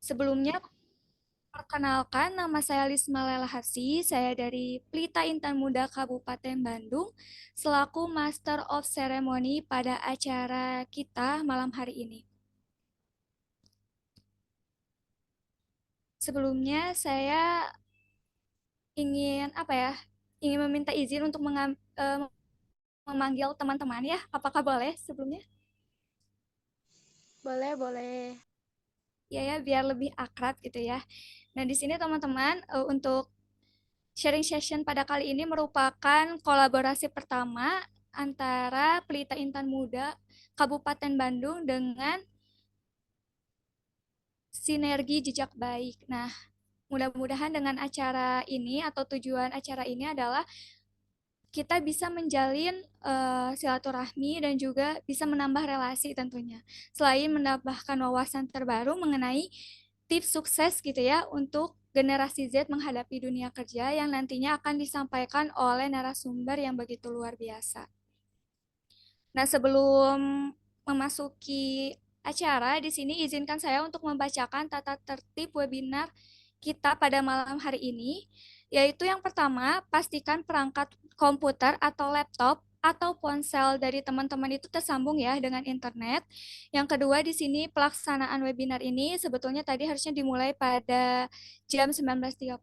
Sebelumnya, perkenalkan nama saya Lisma Lelahasi, saya dari Pelita Intan Muda Kabupaten Bandung, selaku Master of Ceremony pada acara kita malam hari ini. Sebelumnya, saya ingin apa ya? Ingin meminta izin untuk memanggil teman-teman ya. Apakah boleh sebelumnya? Boleh, boleh. Ya ya, biar lebih akrab gitu ya. Nah, di sini teman-teman untuk sharing session pada kali ini merupakan kolaborasi pertama antara Pelita Intan Muda Kabupaten Bandung dengan Sinergi Jejak Baik. Nah, mudah-mudahan dengan acara ini atau tujuan acara ini adalah kita bisa menjalin silaturahmi dan juga bisa menambah relasi tentunya. Selain menambahkan wawasan terbaru mengenai tips sukses gitu ya untuk generasi Z menghadapi dunia kerja yang nantinya akan disampaikan oleh narasumber yang begitu luar biasa. Nah, sebelum memasuki acara, di sini izinkan saya untuk membacakan tata tertib webinar kita pada malam hari ini, yaitu yang pertama, pastikan perangkat komputer atau laptop atau ponsel dari teman-teman itu tersambung ya dengan internet. Yang kedua, di sini pelaksanaan webinar ini sebetulnya tadi harusnya dimulai pada jam 19.30,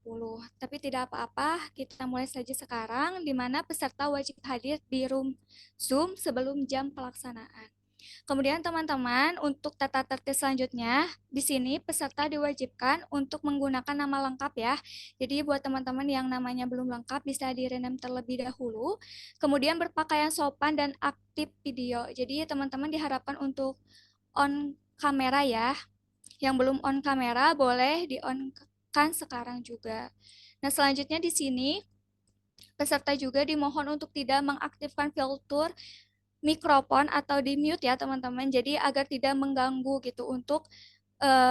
tapi tidak apa-apa, kita mulai saja sekarang, di mana peserta wajib hadir di room Zoom sebelum jam pelaksanaan. Kemudian teman-teman, untuk tata tertib selanjutnya, di sini peserta diwajibkan untuk menggunakan nama lengkap ya. Jadi buat teman-teman yang namanya belum lengkap bisa di-rename terlebih dahulu. Kemudian berpakaian sopan dan aktif video. Jadi teman-teman diharapkan untuk on kamera ya. Yang belum on kamera boleh di-on kan sekarang juga. Nah, selanjutnya di sini peserta juga dimohon untuk tidak mengaktifkan fitur mikrofon atau di mute ya teman-teman. Jadi agar tidak mengganggu gitu untuk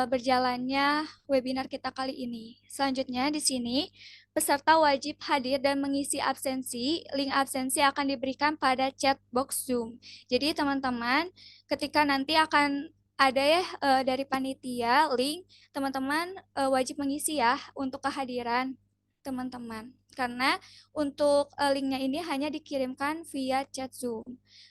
berjalannya webinar kita kali ini. Selanjutnya di sini peserta wajib hadir dan mengisi absensi. Link absensi akan diberikan pada chat box Zoom. Jadi teman-teman ketika nanti akan ada ya dari panitia link, teman-teman wajib mengisi ya untuk kehadiran teman-teman. Karena untuk linknya ini hanya dikirimkan via chat Zoom.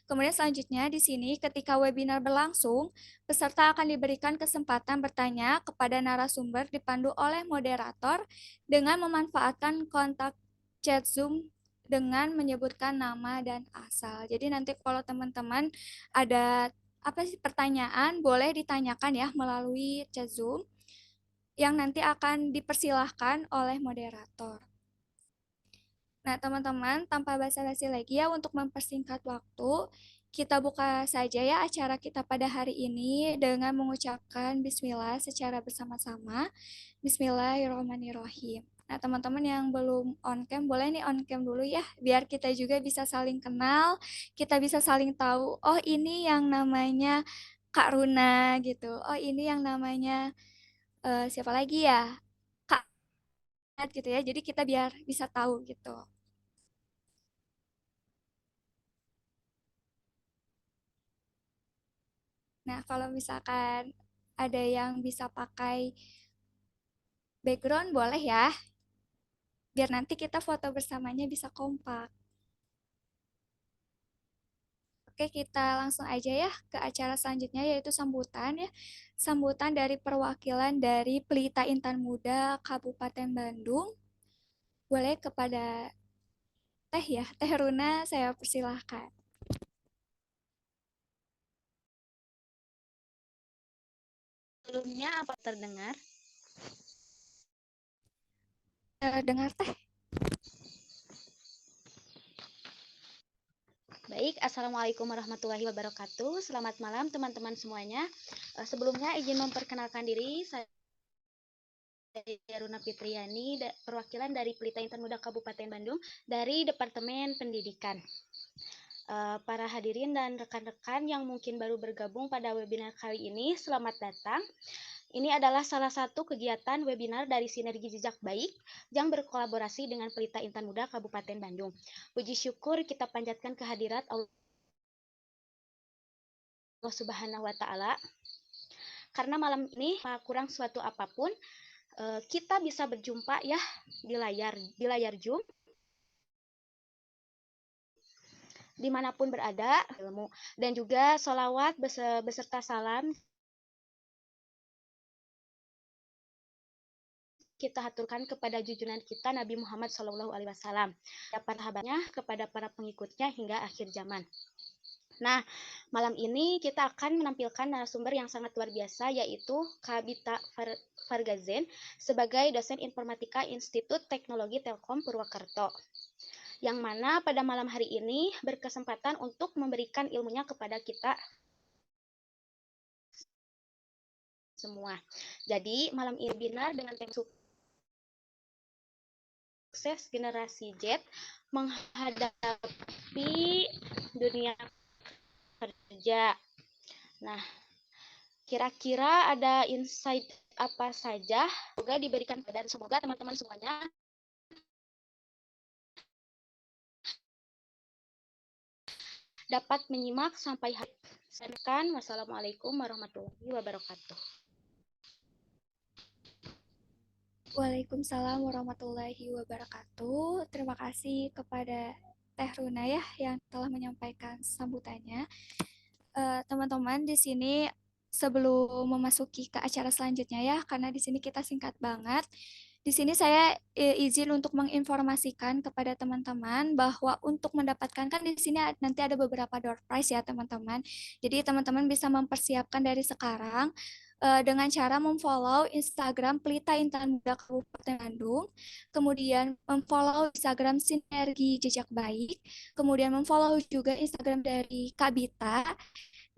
Kemudian selanjutnya di sini ketika webinar berlangsung, peserta akan diberikan kesempatan bertanya kepada narasumber dipandu oleh moderator dengan memanfaatkan kontak chat Zoom dengan menyebutkan nama dan asal. Jadi nanti kalau teman-teman ada apa sih pertanyaan boleh ditanyakan ya melalui chat Zoom yang nanti akan dipersilahkan oleh moderator. Nah, teman-teman, tanpa basa-basi lagi ya untuk mempersingkat waktu, kita buka saja ya acara kita pada hari ini dengan mengucapkan bismillah secara bersama-sama. Bismillahirrahmanirrahim. Nah, teman-teman yang belum on cam, boleh nih on cam dulu ya, biar kita juga bisa saling kenal, kita bisa saling tahu, oh ini yang namanya Kak Runa gitu, oh ini yang namanya siapa lagi ya, Kak Nat gitu ya, jadi kita biar bisa tahu gitu. Nah, kalau misalkan ada yang bisa pakai background boleh ya, biar nanti kita foto bersamanya bisa kompak. Oke, kita langsung aja ya ke acara selanjutnya yaitu sambutan ya. Sambutan dari perwakilan dari Pelita Intan Muda Kabupaten Bandung. Boleh kepada Teh ya, Teh Runa saya persilahkan. Sebelumnya apa terdengar? Dengar Teh. Baik, Assalamualaikum warahmatullahi wabarakatuh. Selamat malam teman-teman semuanya. Sebelumnya izin memperkenalkan diri, saya Runa Fitriani, perwakilan dari Pelita Intan Muda Kabupaten Bandung dari Departemen Pendidikan. Para hadirin dan rekan-rekan yang mungkin baru bergabung pada webinar kali ini, selamat datang. Ini adalah salah satu kegiatan webinar dari Sinergi Jejak Baik yang berkolaborasi dengan Pelita Intan Muda Kabupaten Bandung. Puji syukur kita panjatkan kehadirat Allah Subhanahu wa taala. Karena malam ini kurang suatu apapun, kita bisa berjumpa ya di layar Zoom dimanapun berada ilmu, dan juga sholawat beserta salam kita haturkan kepada junjungan kita Nabi Muhammad SAW, para sahabatnya, kepada para pengikutnya hingga akhir zaman. Nah, malam ini kita akan menampilkan narasumber yang sangat luar biasa, yaitu Kabita Fargazen sebagai dosen informatika Institut Teknologi Telkom Purwakarta, yang mana pada malam hari ini berkesempatan untuk memberikan ilmunya kepada kita semua. Jadi, malam ini webinar dengan tema sukses generasi Z menghadapi dunia kerja. Nah, kira-kira ada insight apa saja? Semoga diberikan dan semoga teman-teman semuanya dapat menyimak sampai habis. Wassalamualaikum warahmatullahi wabarakatuh. Waalaikumsalam warahmatullahi wabarakatuh. Terima kasih kepada Teh Runa ya yang telah menyampaikan sambutannya. Teman-teman di sini sebelum memasuki ke acara selanjutnya ya, karena di sini kita singkat banget. Di sini saya izin untuk menginformasikan kepada teman-teman bahwa untuk mendapatkan kan di sini nanti ada beberapa door prize ya teman-teman. Jadi teman-teman bisa mempersiapkan dari sekarang dengan cara memfollow Instagram Pelita Intan Muda Kabupaten Bandung, kemudian memfollow Instagram Sinergi Jejak Baik, kemudian memfollow juga Instagram dari Kabita,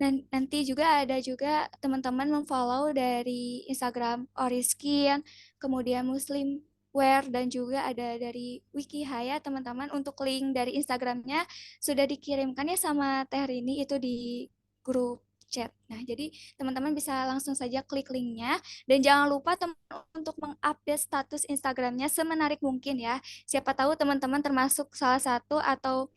dan nanti juga ada juga teman-teman memfollow dari Instagram Oriskin, kemudian Muslim Wear, dan juga ada dari Wiki Haya teman-teman. Untuk link dari Instagramnya sudah dikirimkan ya sama Teh Rini itu di grup chat. Nah, jadi teman-teman bisa langsung saja klik linknya dan jangan lupa untuk mengupdate status Instagramnya semenarik mungkin ya. Siapa tahu teman-teman termasuk salah satu atau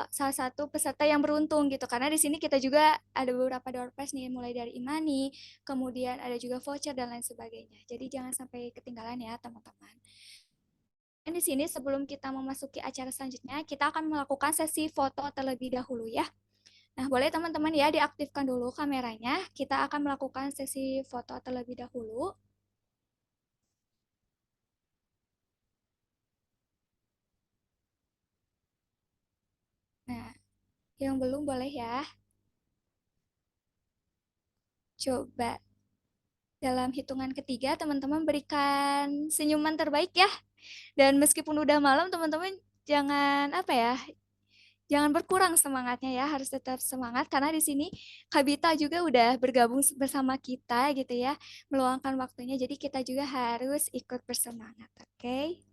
salah satu peserta yang beruntung gitu, karena di sini kita juga ada beberapa door prize nih, mulai dari imani, kemudian ada juga voucher dan lain sebagainya. Jadi jangan sampai ketinggalan ya teman-teman. Dan di sini sebelum kita memasuki acara selanjutnya, kita akan melakukan sesi foto terlebih dahulu ya. Nah, boleh teman-teman ya diaktifkan dulu kameranya. Kita akan melakukan sesi foto terlebih dahulu. Nah, yang belum boleh ya. Coba dalam hitungan ketiga, teman-teman berikan senyuman terbaik ya. Dan meskipun udah malam, teman-teman jangan apa ya, jangan berkurang semangatnya ya, harus tetap semangat karena di sini Kabita juga udah bergabung bersama kita gitu ya, meluangkan waktunya. Jadi kita juga harus ikut bersemangat, oke?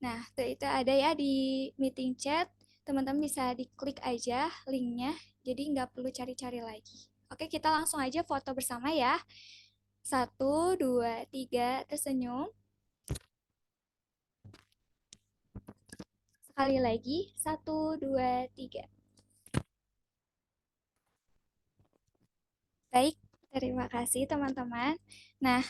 Nah, itu ada ya di meeting chat. Teman-teman bisa diklik aja linknya, jadi nggak perlu cari-cari lagi. Oke, kita langsung aja foto bersama ya. Satu, dua, tiga, tersenyum. Sekali lagi, satu, dua, tiga. Baik, terima kasih teman-teman. Nah,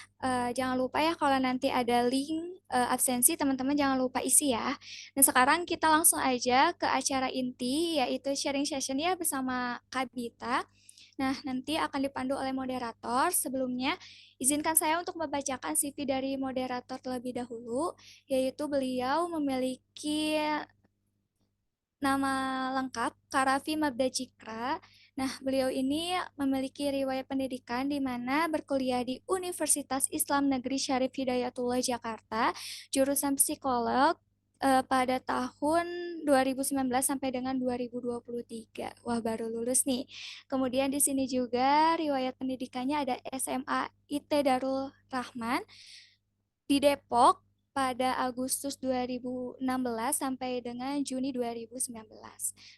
jangan lupa ya kalau nanti ada link absensi, teman-teman jangan lupa isi ya. Dan sekarang kita langsung aja ke acara inti, yaitu sharing session ya bersama Kabita. Nah, nanti akan dipandu oleh moderator. Sebelumnya, izinkan saya untuk membacakan CV dari moderator terlebih dahulu, yaitu beliau memiliki nama lengkap Karafi Mabda Cikra. Nah, beliau ini memiliki riwayat pendidikan di mana berkuliah di Universitas Islam Negeri Syarif Hidayatullah Jakarta, jurusan psikolog pada tahun 2019 sampai dengan 2023. Wah, baru lulus nih. Kemudian di sini juga riwayat pendidikannya ada SMA IT Darul Rahman di Depok pada Agustus 2016 sampai dengan Juni 2019.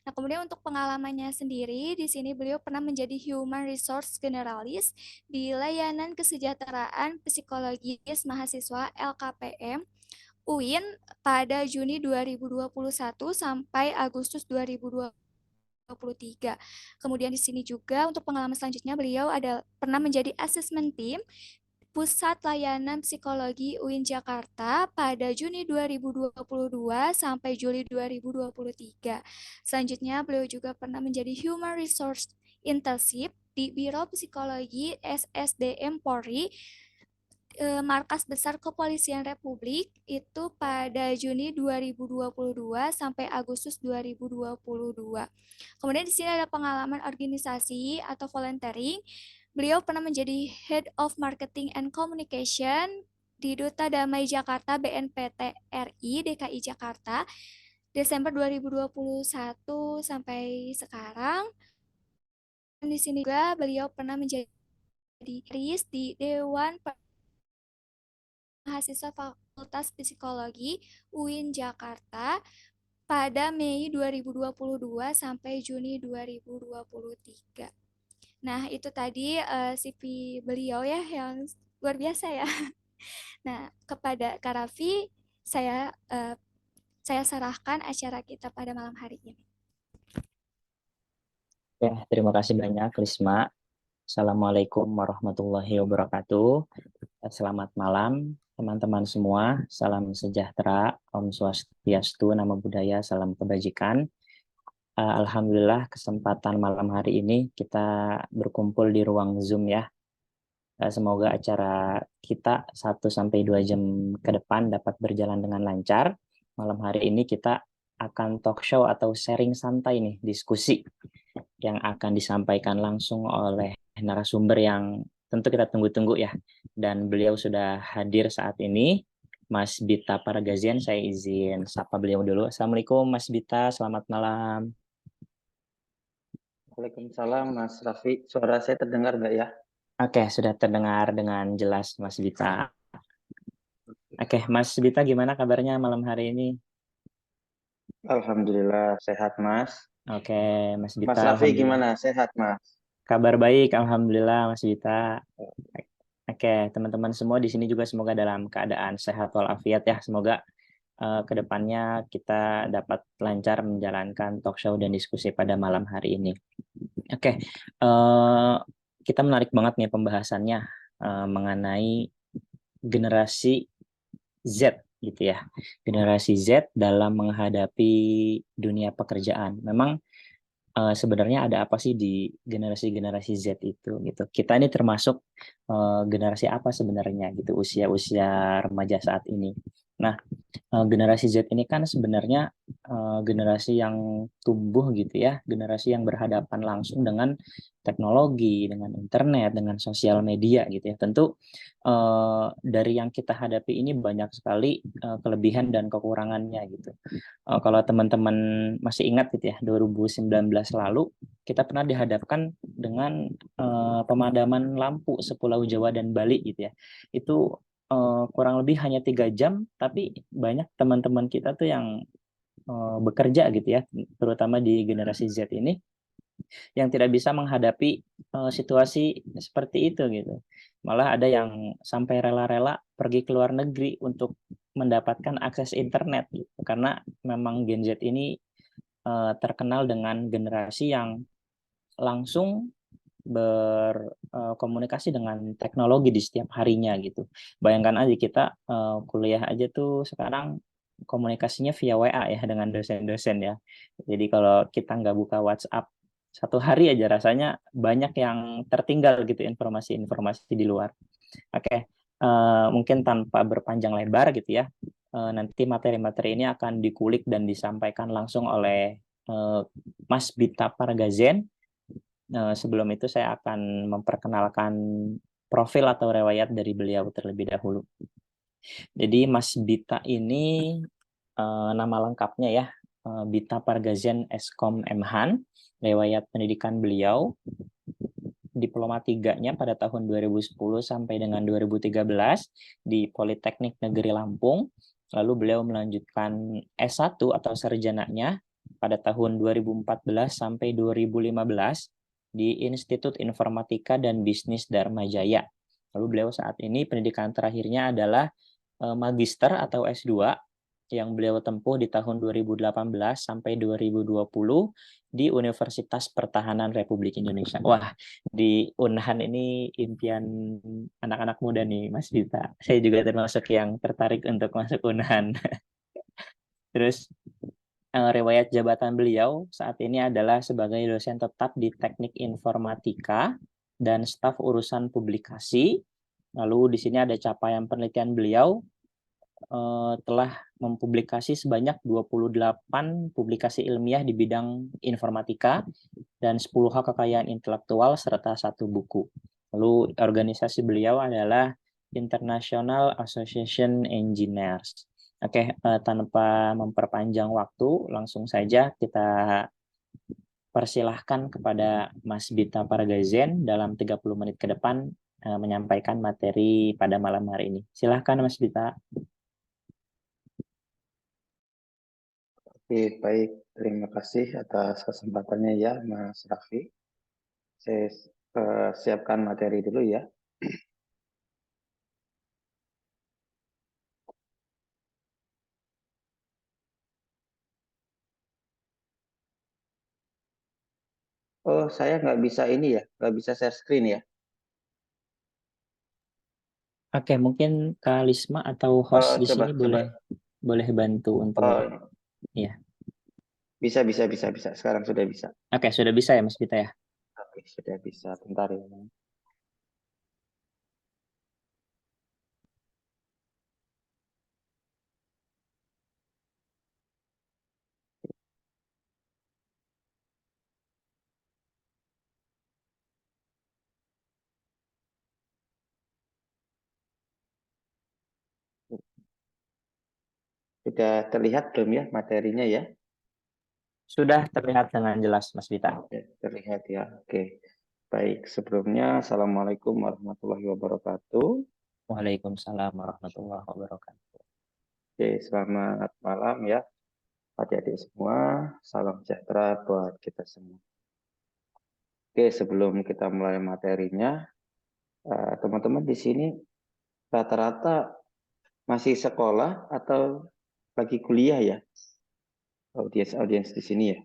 Nah, kemudian untuk pengalamannya sendiri, di sini beliau pernah menjadi Human Resource Generalis di Layanan Kesejahteraan Psikologis Mahasiswa LKPM UIN pada Juni 2021 sampai Agustus 2020. 2023. Kemudian di sini juga untuk pengalaman selanjutnya beliau pernah menjadi asesmen tim Pusat Layanan Psikologi UIN Jakarta pada Juni 2022 sampai Juli 2023. Selanjutnya beliau juga pernah menjadi Human Resource Internship di Biro Psikologi SSDM Polri Markas Besar Kepolisian Republik itu pada Juni 2022 sampai Agustus 2022. Kemudian di sini ada pengalaman organisasi atau volunteering. Beliau pernah menjadi Head of Marketing and Communication di Duta Damai Jakarta BNPT RI DKI Jakarta Desember 2021 sampai sekarang. Dan di sini juga beliau pernah menjadi RIS di Dewan Mahasiswa Fakultas Psikologi UIN Jakarta pada Mei 2022 sampai Juni 2023. Nah, itu tadi CV beliau ya yang luar biasa ya. Nah, kepada Kak Raffi, saya serahkan acara kita pada malam hari ini. Ya, terima kasih banyak, Risma. Assalamualaikum warahmatullahi wabarakatuh. Selamat malam, teman-teman semua. Salam sejahtera, Om Swastiastu, Namo Buddhaya, salam kebajikan. Alhamdulillah, kesempatan malam hari ini kita berkumpul di ruang Zoom ya. Semoga acara kita 1-2 jam ke depan dapat berjalan dengan lancar. Malam hari ini kita akan talk show atau sharing santai nih, diskusi yang akan disampaikan langsung oleh narasumber yang tentu kita tunggu-tunggu ya. Dan beliau sudah hadir saat ini, Mas Bita Paragazian. Saya izin sapa beliau dulu. Assalamualaikum Mas Bita, selamat malam. Waalaikumsalam Mas Raffi. Suara saya terdengar nggak ya? Oke, sudah terdengar dengan jelas Mas Bita. Oke, Mas Bita gimana kabarnya malam hari ini? Alhamdulillah sehat Mas. Oke, Mas Bita. Mas Raffi gimana? Sehat Mas? Kabar baik, Alhamdulillah Mas Bita. Oke, teman-teman semua di sini juga semoga dalam keadaan sehat walafiat ya. Semoga kedepannya kita dapat lancar menjalankan talk show dan diskusi pada malam hari ini. Oke, kita menarik banget nih pembahasannya mengenai generasi Z gitu ya. Generasi Z dalam menghadapi dunia pekerjaan. Memang sebenarnya ada apa sih di generasi Z itu gitu. Kita ini termasuk generasi apa sebenarnya gitu usia-usia remaja saat ini. Nah, generasi Z ini kan sebenarnya generasi yang tumbuh gitu ya, generasi yang berhadapan langsung dengan teknologi, dengan internet, dengan sosial media gitu ya. Tentu dari yang kita hadapi ini banyak sekali kelebihan dan kekurangannya gitu. Kalau teman-teman masih ingat gitu ya, 2019 lalu kita pernah dihadapkan dengan pemadaman lampu sepulau Jawa dan Bali gitu ya. Itu kurang lebih hanya 3 jam, tapi banyak teman-teman kita tuh yang bekerja gitu ya, terutama di generasi Z ini, yang tidak bisa menghadapi situasi seperti itu gitu. Malah ada yang sampai rela-rela pergi ke luar negeri untuk mendapatkan akses internet gitu. Karena memang Gen Z ini terkenal dengan generasi yang langsung berkomunikasi dengan teknologi di setiap harinya gitu. Bayangkan aja kita kuliah aja tuh sekarang komunikasinya via WA ya dengan dosen-dosen ya. Jadi kalau kita nggak buka WhatsApp 1 hari aja rasanya banyak yang tertinggal gitu informasi-informasi di luar. Oke, mungkin tanpa berpanjang lebar gitu ya, nanti materi-materi ini akan dikulik dan disampaikan langsung oleh Mas Bita Paragazian. Sebelum itu saya akan memperkenalkan profil atau riwayat dari beliau terlebih dahulu. Jadi Mas Bita ini nama lengkapnya ya, Bita Paragazian Eskom Mhan. Riwayat pendidikan beliau, diploma 3-nya pada tahun 2010 sampai dengan 2013 di Politeknik Negeri Lampung. Lalu beliau melanjutkan S1 atau sarjananya pada tahun 2014 sampai 2015 di Institut Informatika dan Bisnis Dharma Jaya. Lalu beliau saat ini pendidikan terakhirnya adalah magister atau S2 yang beliau tempuh di tahun 2018 sampai 2020 di Universitas Pertahanan Republik Indonesia. Wah, di Unhan ini impian anak-anak muda nih, Mas Dita. Saya juga termasuk yang tertarik untuk masuk Unhan. Terus riwayat jabatan beliau saat ini adalah sebagai dosen tetap di Teknik Informatika dan staf urusan publikasi. Lalu di sini ada capaian penelitian beliau telah mempublikasi sebanyak 28 publikasi ilmiah di bidang informatika dan 10 hak kekayaan intelektual serta 1 buku. Lalu organisasi beliau adalah International Association Engineers. Oke, tanpa memperpanjang waktu, langsung saja kita persilahkan kepada Mas Bita Paragazen dalam 30 menit ke depan menyampaikan materi pada malam hari ini. Silahkan Mas Bita. Oke, baik. Terima kasih atas kesempatannya ya, Mas Raffi. Saya siapkan materi dulu ya. Oh, saya nggak bisa ini ya, nggak bisa share screen ya. Oke, mungkin Kak Lisma atau host di Coba, sini coba. boleh bantu untuk ya. Bisa. Sekarang sudah bisa. Oke, sudah bisa ya Mas Bita ya? Oke, sudah bisa. Bentar ya. Sudah terlihat belum ya materinya ya? Sudah terlihat dengan jelas Mas Bita. Oke, terlihat ya. Oke. Baik, sebelumnya Assalamualaikum warahmatullahi wabarakatuh. Waalaikumsalam warahmatullahi wabarakatuh. Oke, selamat malam ya adik-adik semua. Salam sejahtera buat kita semua. Oke, sebelum kita mulai materinya, teman-teman di sini rata-rata masih sekolah atau lagi kuliah ya? Audiens di sini ya.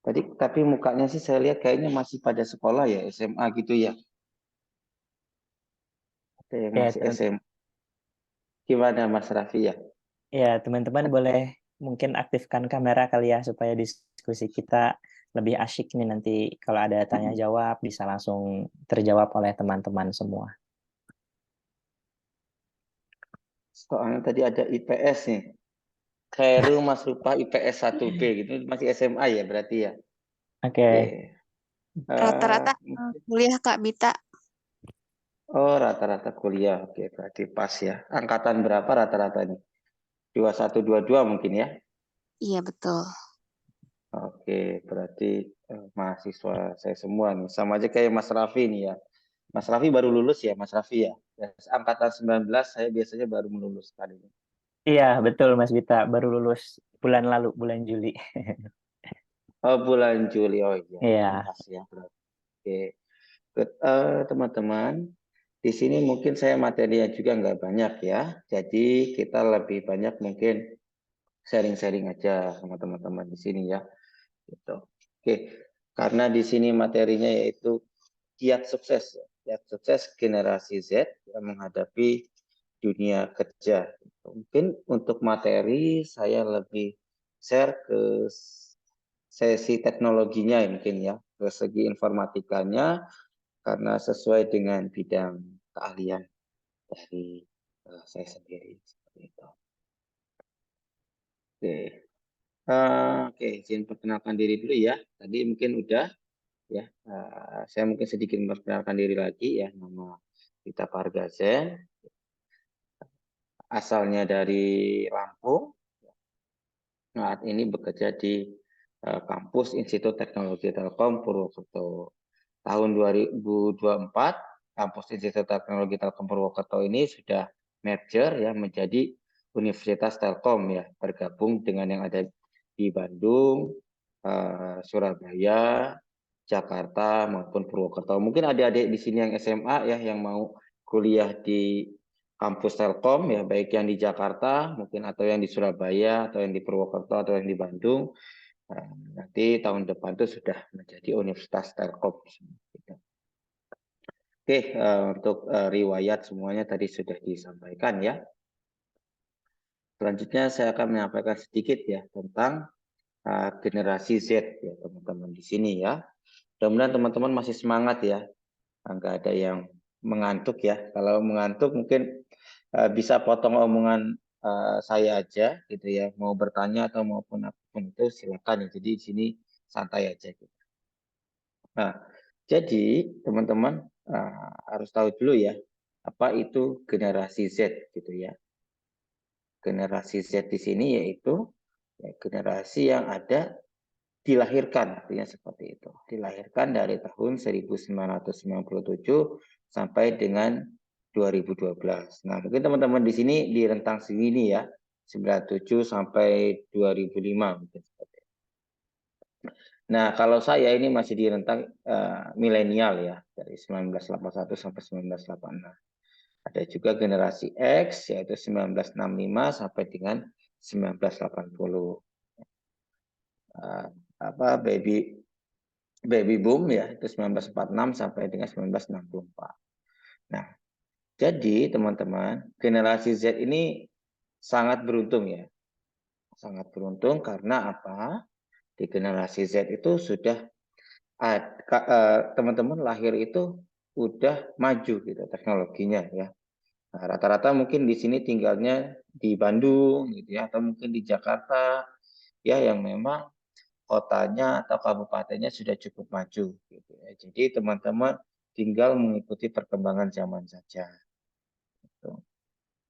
Tapi mukanya sih saya lihat kayaknya masih pada sekolah ya, SMA gitu ya. Ada yang masih SMA. Gimana Mas Raffi ya? Ya, teman-teman boleh mungkin aktifkan kamera kali ya supaya diskusi kita lebih asyik nih nanti kalau ada tanya jawab bisa langsung terjawab oleh teman-teman semua. Soalnya tadi ada IPS nih. Khairul Mas Rupa IPS 1B gitu. Masih SMA ya berarti ya? Oke. Rata-rata kuliah Kak Bita. Oh, rata-rata kuliah. Oke, berarti pas ya. Angkatan berapa rata-rata nih? 21, 22 mungkin ya? Iya betul. Oke, berarti mahasiswa saya semua nih. Sama aja kayak Mas Raffi nih ya. Mas Raffi baru lulus ya, Mas Raffi ya? Angkatan 19 saya biasanya baru melulus kali ini. Iya, betul Mas Bita. Baru lulus bulan lalu, bulan Juli. Oh, bulan Juli. Oh iya, Iya. pas ya. Oke, teman-teman. Di sini mungkin saya materinya juga nggak banyak ya. Jadi kita lebih banyak mungkin sharing-sharing aja sama teman-teman di sini ya. Gitu. Oke, karena di sini materinya yaitu kiat sukses. Kiat sukses generasi Z yang menghadapi dunia kerja. Mungkin untuk materi saya lebih share ke sesi teknologinya mungkin ya, ke segi informatikanya karena sesuai dengan bidang keahlian dari saya sendiri seperti itu. Oke, oke, izin perkenalkan diri dulu ya. Tadi mungkin udah ya. Saya mungkin sedikit memperkenalkan diri lagi ya. Nama Bita Paragazen, asalnya dari Lampung. Saat ini bekerja di kampus Institut Teknologi Telkom Purwokerto. Tahun 2024, kampus Institut Teknologi Telkom Purwokerto ini sudah merger ya menjadi Universitas Telkom ya, bergabung dengan yang ada di Bandung, Surabaya, Jakarta maupun Purwokerto. Mungkin adik-adik di sini yang SMA ya yang mau kuliah di kampus Telkom ya, baik yang di Jakarta mungkin atau yang di Surabaya atau yang di Purwokerto atau yang di Bandung. Nanti tahun depan itu sudah menjadi Universitas Telkom. Oke, untuk riwayat semuanya tadi sudah disampaikan ya. Selanjutnya saya akan menyampaikan sedikit ya tentang generasi Z ya teman-teman di sini ya. Mudah-mudahan teman-teman masih semangat ya, nggak ada yang mengantuk ya. Kalau mengantuk mungkin bisa potong omongan saya aja gitu ya. Mau bertanya atau maupun apapun itu silakan ya. Jadi di sini santai aja gitu. Nah, jadi teman-teman harus tahu dulu ya apa itu generasi Z gitu ya. Generasi Z di sini yaitu generasi yang ada dilahirkan, artinya seperti itu. Dilahirkan dari tahun 1997 sampai dengan 2012. Nah, mungkin teman-teman di sini di rentang segini ya, 97 sampai 2005 mungkin seperti itu. Nah, kalau saya ini masih di rentang milenial ya, dari 1981 sampai 1986. Ada juga generasi X yaitu 1965 sampai dengan 1980. Baby boom ya itu 1946 sampai dengan 1964. Nah, jadi teman-teman, generasi Z ini sangat beruntung ya. Sangat beruntung karena apa? Di generasi Z itu sudah teman-teman lahir itu udah maju gitu teknologinya ya. Nah, rata-rata mungkin di sini tinggalnya di Bandung gitu ya atau mungkin di Jakarta ya yang memang kotanya atau kabupatennya sudah cukup maju gitu ya. Jadi teman-teman tinggal mengikuti perkembangan zaman saja. Gitu.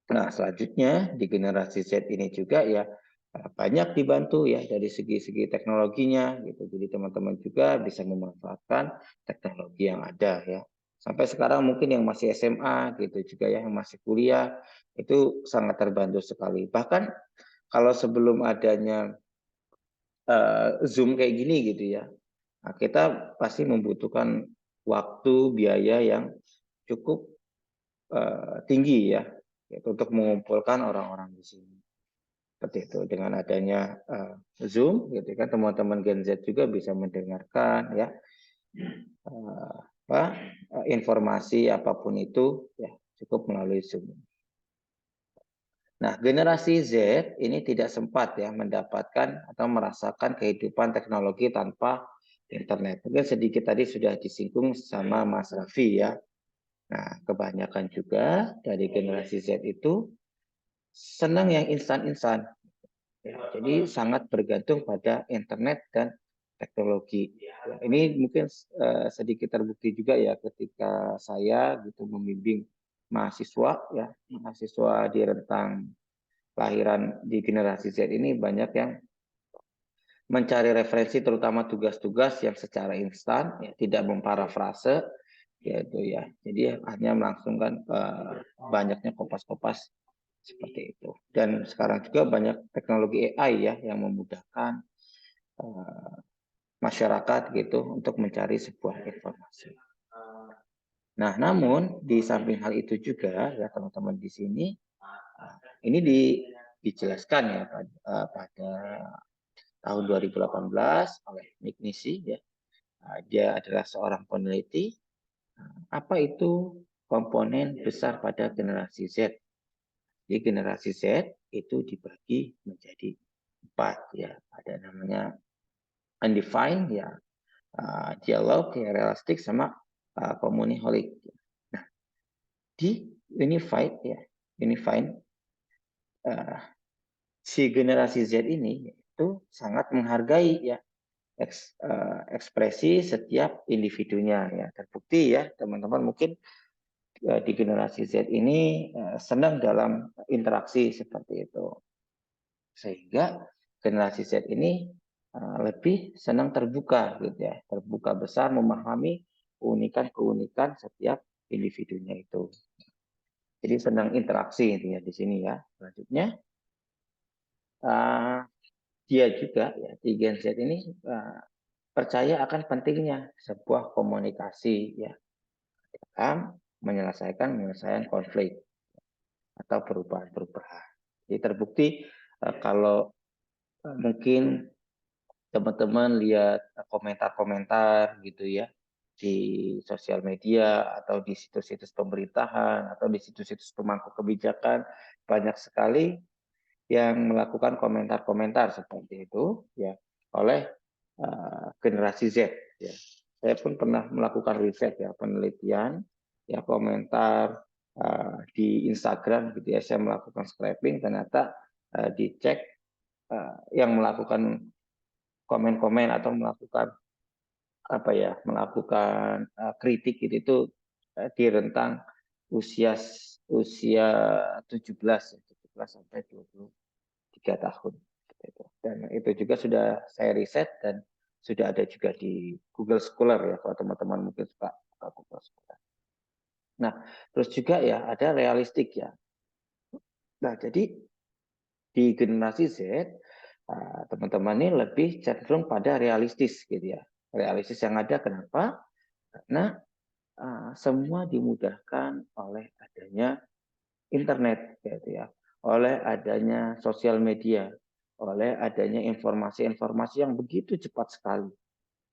Nah, selanjutnya di generasi Z ini juga ya banyak dibantu ya dari segi-segi teknologinya gitu. Jadi teman-teman juga bisa memanfaatkan teknologi yang ada ya. Sampai sekarang mungkin yang masih SMA gitu juga ya, yang masih kuliah itu sangat terbantu sekali. Bahkan kalau sebelum adanya Zoom kayak gini gitu ya, nah, kita pasti membutuhkan waktu, biaya yang cukup tinggi ya, yaitu untuk mengumpulkan orang-orang di sini. Seperti itu dengan adanya Zoom, gitu kan teman-teman Gen Z juga bisa mendengarkan ya informasi apapun itu ya cukup melalui Zoom. Nah, generasi Z ini tidak sempat ya mendapatkan atau merasakan kehidupan teknologi tanpa internet. Mungkin sedikit tadi sudah disinggung sama Mas Raffi ya. Nah, kebanyakan juga dari generasi Z itu senang yang instan-instan. Ya, jadi sangat bergantung pada internet dan teknologi. Ya, ini mungkin sedikit terbukti juga ya ketika saya gitu membimbing mahasiswa ya, mahasiswa di rentang lahiran di generasi Z ini banyak yang mencari referensi terutama tugas-tugas yang secara instan ya, tidak memparafrase yaitu ya. Jadi hanya melangsungkan banyaknya kopas-kopas seperti itu. Dan sekarang juga banyak teknologi AI ya yang memudahkan masyarakat gitu untuk mencari sebuah informasi. Nah, namun di samping hal itu juga ya teman-teman di sini ini dijelaskan ya pada tahun 2018 oleh Nick Nisi ya. Dia adalah seorang peneliti. Apa itu komponen besar pada generasi Z? Jadi generasi Z itu dibagi menjadi 4 ya. Ada namanya undefined ya, dialog ya, realistik sama communiholic. Nah, di unified ya, si generasi Z ini itu sangat menghargai ya ekspresi setiap individunya ya. Terbukti ya teman-teman mungkin di generasi Z ini senang dalam interaksi seperti itu. Sehingga generasi Z ini lebih senang terbuka gitu ya, terbuka besar memahami keunikan-keunikan setiap individunya itu. Jadi senang interaksi intinya di sini ya. Selanjutnya dia juga ya di Gen Z ini percaya akan pentingnya sebuah komunikasi ya dalam menyelesaikan konflik. atau perubahan-perubahan. Jadi terbukti kalau mungkin teman-teman lihat komentar-komentar gitu ya di sosial media atau di situs-situs pemerintahan atau di situs-situs pemangku kebijakan, banyak sekali yang melakukan komentar-komentar seperti itu ya oleh generasi Z ya. Saya pun pernah melakukan riset ya, penelitian ya, komentar di Instagram gitu ya, saya melakukan scraping, ternyata dicek yang melakukan komen-komen atau melakukan melakukan kritik itu di rentang usia 17 sampai 23 tahun. Dan itu juga sudah saya riset dan sudah ada juga di Google Scholar ya, kalau teman-teman mungkin suka Google Scholar. Nah, terus juga ya ada realistik ya. Nah, jadi di generasi Z teman-teman ini lebih cenderung pada realistis gitu ya. Realistis yang ada kenapa? Karena semua dimudahkan oleh adanya internet gitu ya, oleh adanya sosial media, oleh adanya informasi-informasi yang begitu cepat sekali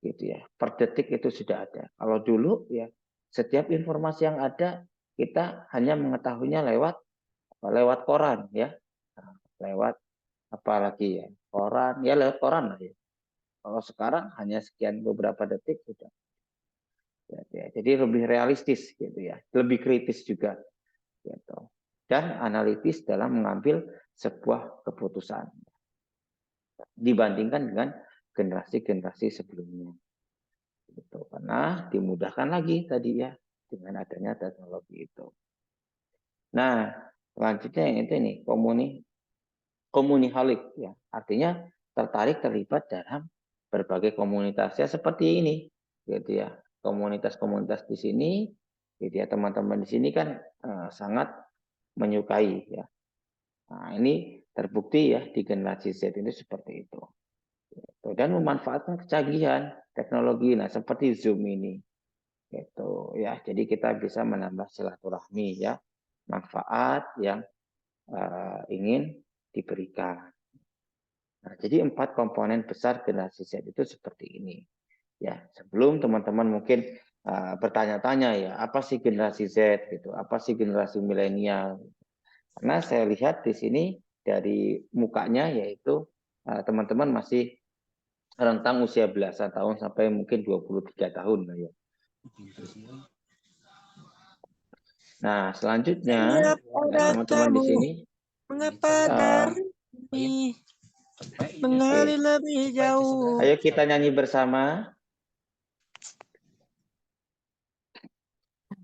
gitu ya. Per detik itu sudah ada. Kalau dulu ya setiap informasi yang ada kita hanya mengetahuinya lewat koran ya. Lewat apalagi ya, koran, ya lewat koran lah ya. Kalau sekarang hanya sekian beberapa detik sudah. Ya, jadi lebih realistis gitu ya, lebih kritis juga gitu. Dan analitis dalam mengambil sebuah keputusan dibandingkan dengan generasi-generasi sebelumnya. Gitu. Karena dimudahkan lagi tadi ya dengan adanya teknologi itu. Nah, selanjutnya yang itu nih, komunihalik ya. Artinya terlibat dalam berbagai komunitas ya seperti ini gitu ya. Komunitas-komunitas di sini gitu ya, teman-teman di sini kan sangat menyukai ya. Nah, ini terbukti ya di generasi Z ini seperti itu. Dan memanfaatkan kecanggihan teknologi nah seperti Zoom ini. Gitu ya. Jadi kita bisa menambah silaturahmi ya. Manfaat yang ingin diberikan. Nah, jadi 4 komponen besar generasi Z itu seperti ini. Ya, sebelum teman-teman mungkin bertanya-tanya ya, apa sih generasi Z gitu, apa sih generasi milenial? Karena saya lihat di sini dari mukanya yaitu teman-teman masih rentang usia belasan tahun sampai mungkin 23 tahun lah ya. Nah, selanjutnya teman-teman di sini mengapa dari mengalir lebih jauh. Ayo kita nyanyi bersama.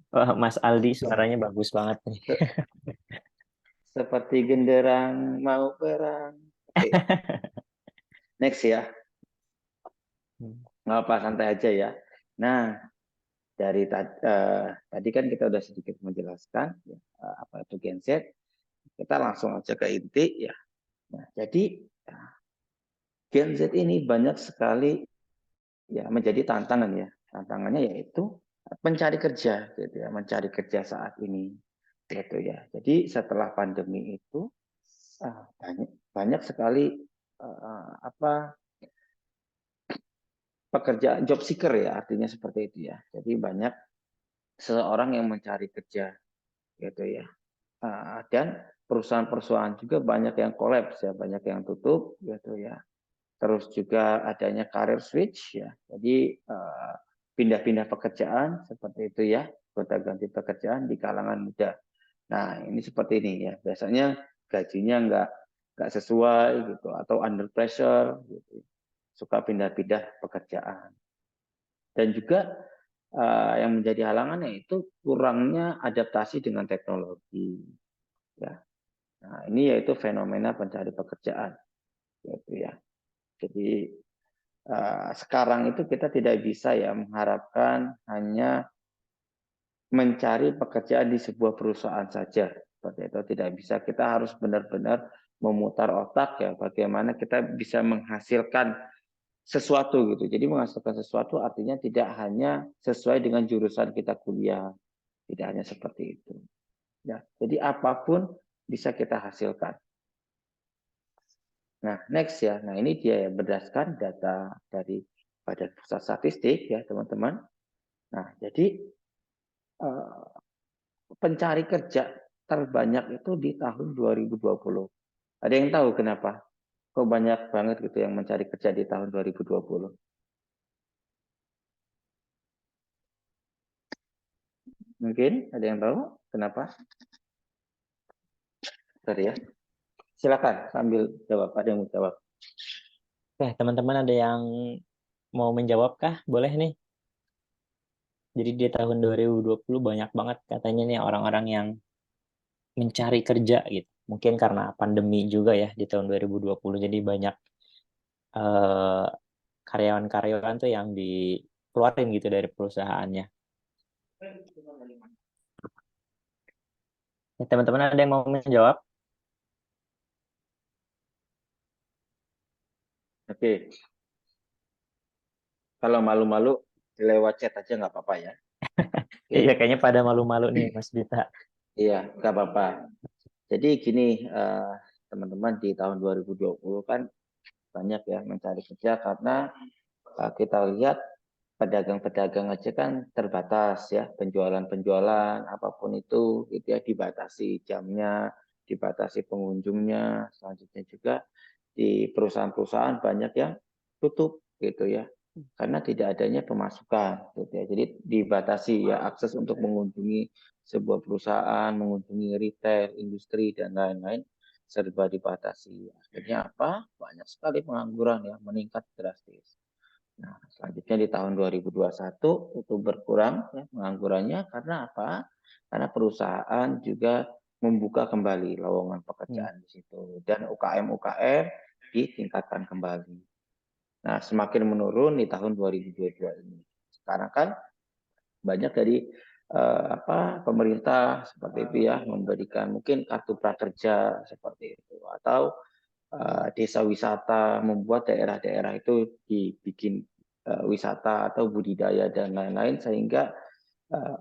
Wah, Mas Aldi suaranya bagus banget nih. Seperti genderang mau perang. Oke. Next ya. Nggak apa, santai aja ya. Nah, dari tadi kan kita udah sedikit menjelaskan ya, apa itu Gen Z. Kita langsung aja ke inti ya. Nah, jadi Gen Z ini banyak sekali ya menjadi tantangan ya. Tantangannya yaitu mencari kerja gitu ya, mencari kerja saat ini gitu ya. Jadi setelah pandemi itu banyak sekali pekerjaan job seeker ya, artinya seperti itu ya. Jadi banyak seseorang yang mencari kerja gitu ya. Dan perusahaan-perusahaan juga banyak yang kolaps ya, banyak yang tutup gitu ya. Terus juga adanya career switch ya. Jadi pindah-pindah pekerjaan seperti itu ya, gonta-ganti pekerjaan di kalangan muda. Nah, ini seperti ini ya. Biasanya gajinya nggak sesuai gitu atau under pressure gitu. Suka pindah-pindah pekerjaan. Dan juga yang menjadi halangannya itu kurangnya adaptasi dengan teknologi. Ya. Nah, ini yaitu fenomena pencari pekerjaan. Gitu ya. Jadi sekarang itu kita tidak bisa ya mengharapkan hanya mencari pekerjaan di sebuah perusahaan saja. Seperti itu tidak bisa. Kita harus benar-benar memutar otak ya bagaimana kita bisa menghasilkan sesuatu gitu. Jadi menghasilkan sesuatu artinya tidak hanya sesuai dengan jurusan kita kuliah, tidak hanya seperti itu. Ya, jadi apapun bisa kita hasilkan. Nah, next ya. Nah, ini dia ya, berdasarkan data dari Badan Pusat Statistik ya, teman-teman. Nah, jadi pencari kerja terbanyak itu di tahun 2020. Ada yang tahu kenapa? Kok banyak banget gitu yang mencari kerja di tahun 2020? Mungkin ada yang tahu kenapa? Sorry ya. Silakan sambil jawab. Ada yang mau jawab? Oke, teman-teman ada yang mau menjawab kah? Boleh nih. Jadi di tahun 2020 banyak banget katanya nih orang-orang yang mencari kerja gitu. Mungkin karena pandemi juga ya di tahun 2020. Jadi banyak karyawan-karyawan tuh yang dikeluarin gitu dari perusahaannya. Ya, teman-teman ada yang mau menjawab? Oke. Kalau malu-malu lewat chat aja nggak apa-apa ya. Iya, kayaknya pada malu-malu nih Mas Dita. Iya, nggak apa-apa. Jadi gini, teman-teman, di tahun 2020 kan banyak ya mencari kerja karena kita lihat pedagang-pedagang aja kan terbatas ya, penjualan-penjualan apapun itu gitu ya, dibatasi jamnya, dibatasi pengunjungnya. Selanjutnya juga di perusahaan-perusahaan banyak yang tutup gitu ya, karena tidak adanya pemasukan gitu ya. Jadi dibatasi ya akses untuk mengunjungi sebuah perusahaan, mengunjungi retail, industri dan lain-lain serba dibatasi. Akhirnya apa? Banyak sekali pengangguran ya, meningkat drastis. Nah, selanjutnya di tahun 2021 itu berkurang ya, penganggurannya karena apa? Karena perusahaan juga membuka kembali lowongan pekerjaan di situ dan UKM-UKM ditingkatkan kembali. Nah, semakin menurun di tahun 2022 ini. Sekarang kan banyak dari pemerintah seperti itu ya memberikan mungkin kartu prakerja seperti itu atau desa wisata, membuat daerah-daerah itu dibikin wisata atau budidaya dan lain-lain sehingga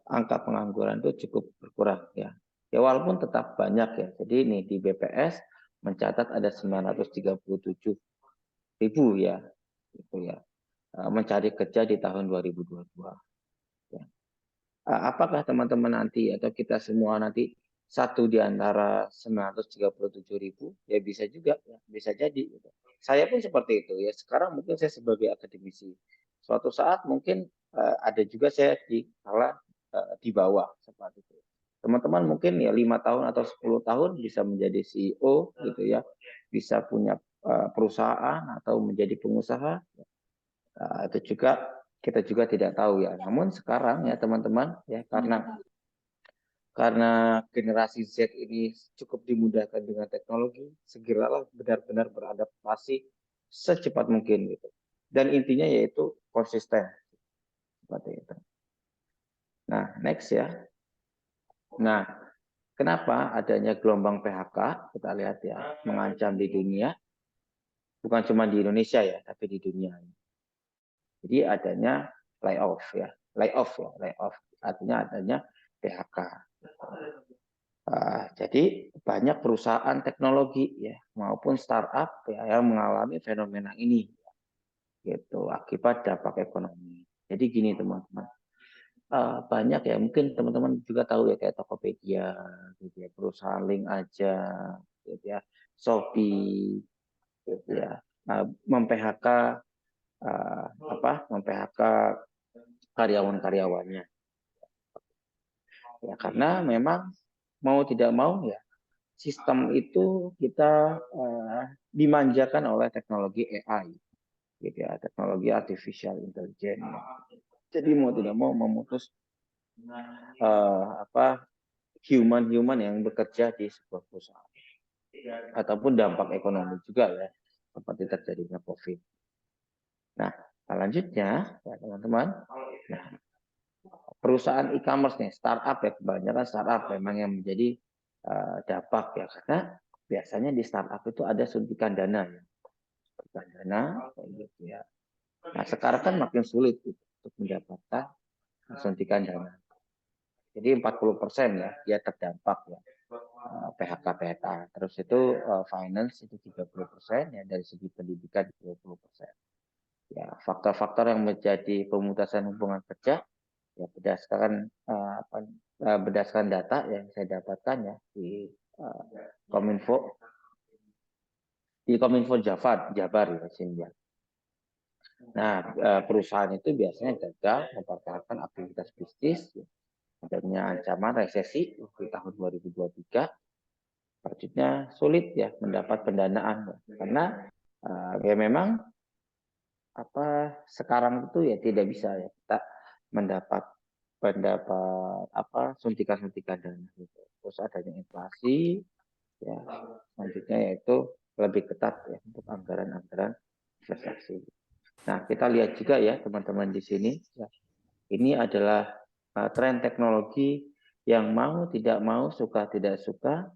angka pengangguran itu cukup berkurang ya. Ya walaupun tetap banyak ya. Jadi ini di BPS mencatat ada 937.000 ya, gitu ya, mencari kerja di tahun 2022. Ya. Apakah teman-teman nanti atau kita semua nanti satu di antara 937.000? Ya bisa juga, ya. Bisa jadi. Gitu. Saya pun seperti itu ya. Sekarang mungkin saya sebagai akademisi. Suatu saat mungkin ada juga saya di bawah seperti itu. Teman-teman mungkin ya 5 tahun atau 10 tahun bisa menjadi CEO gitu ya, bisa punya perusahaan atau menjadi pengusaha. Itu juga kita juga tidak tahu ya. Namun sekarang ya teman-teman ya karena generasi Z ini cukup dimudahkan dengan teknologi, segeralah benar-benar beradaptasi secepat mungkin gitu. Dan intinya yaitu konsisten seperti itu. Nah, next ya. Nah, kenapa adanya gelombang PHK? Kita lihat ya, mengancam di dunia. Bukan cuma di Indonesia ya, tapi di dunia. Jadi adanya layoff ya, layoff artinya adanya PHK. Jadi banyak perusahaan teknologi ya maupun startup ya yang mengalami fenomena ini gitu akibat dampak ekonomi. Jadi gini teman-teman, banyak ya mungkin teman-teman juga tahu ya kayak Tokopedia, gitu ya, perusahaan link aja, gitu ya, Shopee, gitu ya, mem-PHK mem-PHK karyawan-karyawannya. Ya karena memang mau tidak mau ya sistem itu kita dimanjakan oleh teknologi AI, gitu ya, teknologi artificial intelligence. Jadi mau tidak mau memutus human yang bekerja di sebuah perusahaan, ataupun dampak ekonomi juga ya, seperti terjadinya COVID. Nah, selanjutnya ya teman-teman, nah, perusahaan e-commerce nih, startup ya kebanyakan startup memang yang menjadi dampak ya karena biasanya di startup itu ada suntikan dana ya, suntikan dana gitu ya. Nah sekarang kan makin sulit gitu, untuk mendapatkan suntikan dana. Jadi 40% ya dia terdampak ya PHK-PHK. Terus itu finance itu 30%, ya dari segi pendidikan 20%. Ya, faktor-faktor yang menjadi pemutasan hubungan kerja ya berdasarkan data yang saya dapatkan ya di Kominfo Jabar ya sini ya. Nah, perusahaan itu biasanya gagal mempertahankan aktivitas bisnis, adanya ancaman resesi di tahun 2023, selanjutnya sulit ya mendapat pendanaan karena ya memang sekarang itu ya tidak bisa ya kita mendapat suntikan-suntikan dana gitu. Terus adanya inflasi ya, selanjutnya yaitu lebih ketat ya untuk anggaran-anggaran investasi. Nah, kita lihat juga ya teman-teman di sini ya. Ini adalah tren teknologi yang mau tidak mau, suka tidak suka,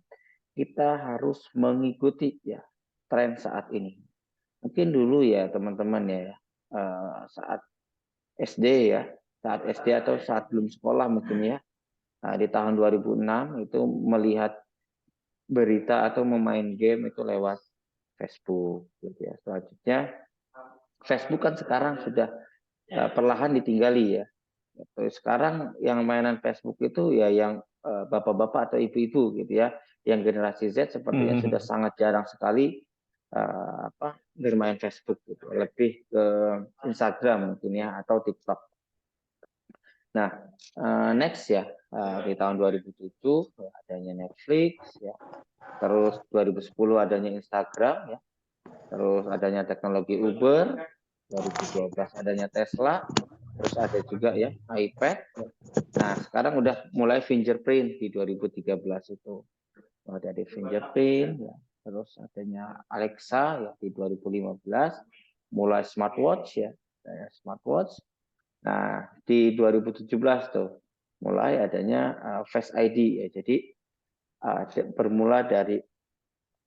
kita harus mengikuti ya tren saat ini. Mungkin dulu ya teman-teman ya saat SD ya, saat SD atau saat belum sekolah mungkin ya, di tahun 2006 itu melihat berita atau memain game itu lewat Facebook gitu ya. Selanjutnya Facebook kan sekarang sudah perlahan ditinggali ya. Sekarang yang mainan Facebook itu ya yang bapak-bapak atau ibu-ibu gitu ya, yang generasi Z sepertinya sudah sangat jarang sekali bermain Facebook gitu, lebih ke Instagram mungkin ya atau TikTok. Nah, next ya di tahun 2007 adanya Netflix ya, terus 2010 adanya Instagram ya, terus adanya teknologi Uber, 2012 adanya Tesla, terus ada juga ya iPad. Nah, sekarang udah mulai fingerprint di 2013 itu. Ada di fingerprint ya. Terus adanya Alexa ya di 2015, mulai smartwatch ya, smartwatch. Nah, di 2017 tuh mulai adanya Face ID ya. Jadi bermula dari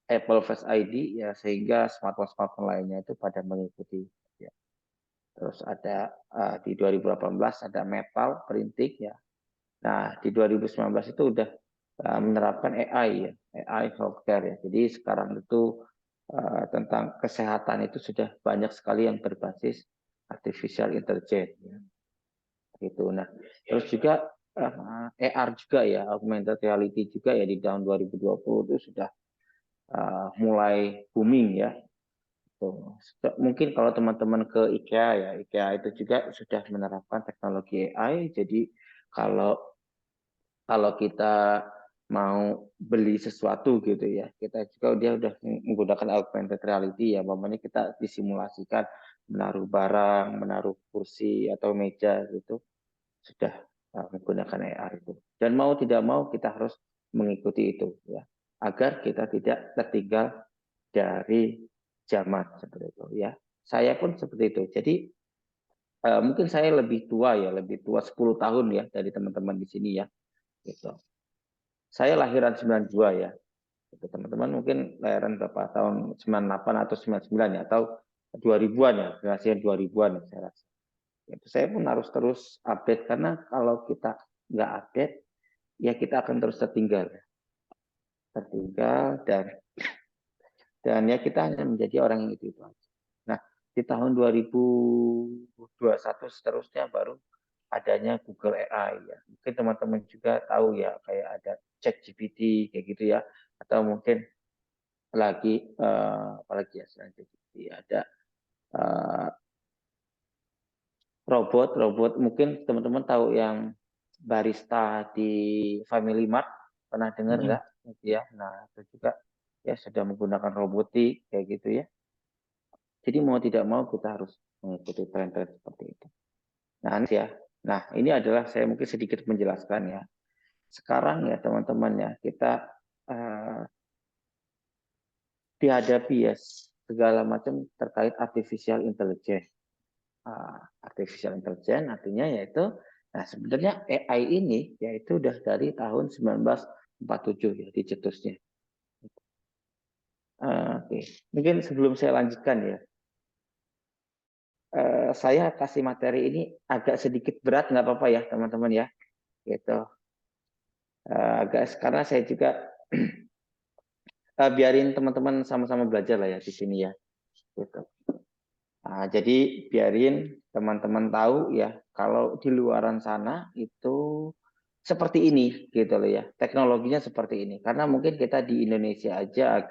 Apple Face ID ya sehingga smartphone lainnya itu pada mengikuti ya. Terus ada di 2018 ada metal printing ya. Nah, di 2019 itu udah menerapkan AI ya, AI healthcare ya. Jadi sekarang itu tentang kesehatan itu sudah banyak sekali yang berbasis artificial intelligence ya. Gitu. Nah, terus juga AR juga ya, augmented reality juga ya di tahun 2020 itu sudah mulai booming ya. Tuh. Mungkin kalau teman-teman ke IKEA ya, IKEA itu juga sudah menerapkan teknologi AI. Jadi kalau kita mau beli sesuatu gitu ya, kita juga dia udah menggunakan augmented reality ya, umpamanya kita disimulasikan menaruh barang, menaruh kursi atau meja gitu, sudah menggunakan AR itu. Dan mau tidak mau kita harus mengikuti itu ya, agar kita tidak tertinggal dari zaman seperti itu ya. Saya pun seperti itu. Jadi mungkin saya lebih tua 10 tahun ya dari teman-teman di sini ya. Gitu. Saya lahiran 92 ya. Teman-teman mungkin lahiran berapa tahun 98 atau 99 ya atau 2000-an ya, generasi 2000-an ya saya rasa. Itu saya pun harus terus update karena kalau kita nggak update ya kita akan terus tertinggal dan ya kita hanya menjadi orang yang itu aja. Nah, di tahun 2021 seterusnya baru adanya Google AI ya. Mungkin teman-teman juga tahu ya kayak ada ChatGPT kayak gitu ya, atau mungkin lagi apalagi ya selain ChatGPT ada robot mungkin teman-teman tahu yang barista di Family Mart, pernah dengar nggak? Ya, nah itu juga ya sudah menggunakan robotik kayak gitu ya. Jadi mau tidak mau kita harus mengikuti tren-tren seperti itu. Nah ini adalah saya mungkin sedikit menjelaskan ya. Sekarang ya teman-teman ya kita dihadapi ya segala macam terkait artificial intelligence. Artificial intelligence artinya yaitu, nah sebenarnya AI ini yaitu udah dari tahun 1947 ya dicetusnya. Oke. Mungkin sebelum saya lanjutkan ya, saya kasih materi ini agak sedikit berat, nggak apa-apa ya teman-teman ya, gitu. Agak karena saya juga biarin teman-teman sama-sama belajar lah ya di sini ya. Gitu. Nah, jadi biarin teman-teman tahu ya kalau di luaran sana itu seperti ini gitu loh ya. Teknologinya seperti ini. Karena mungkin kita di Indonesia aja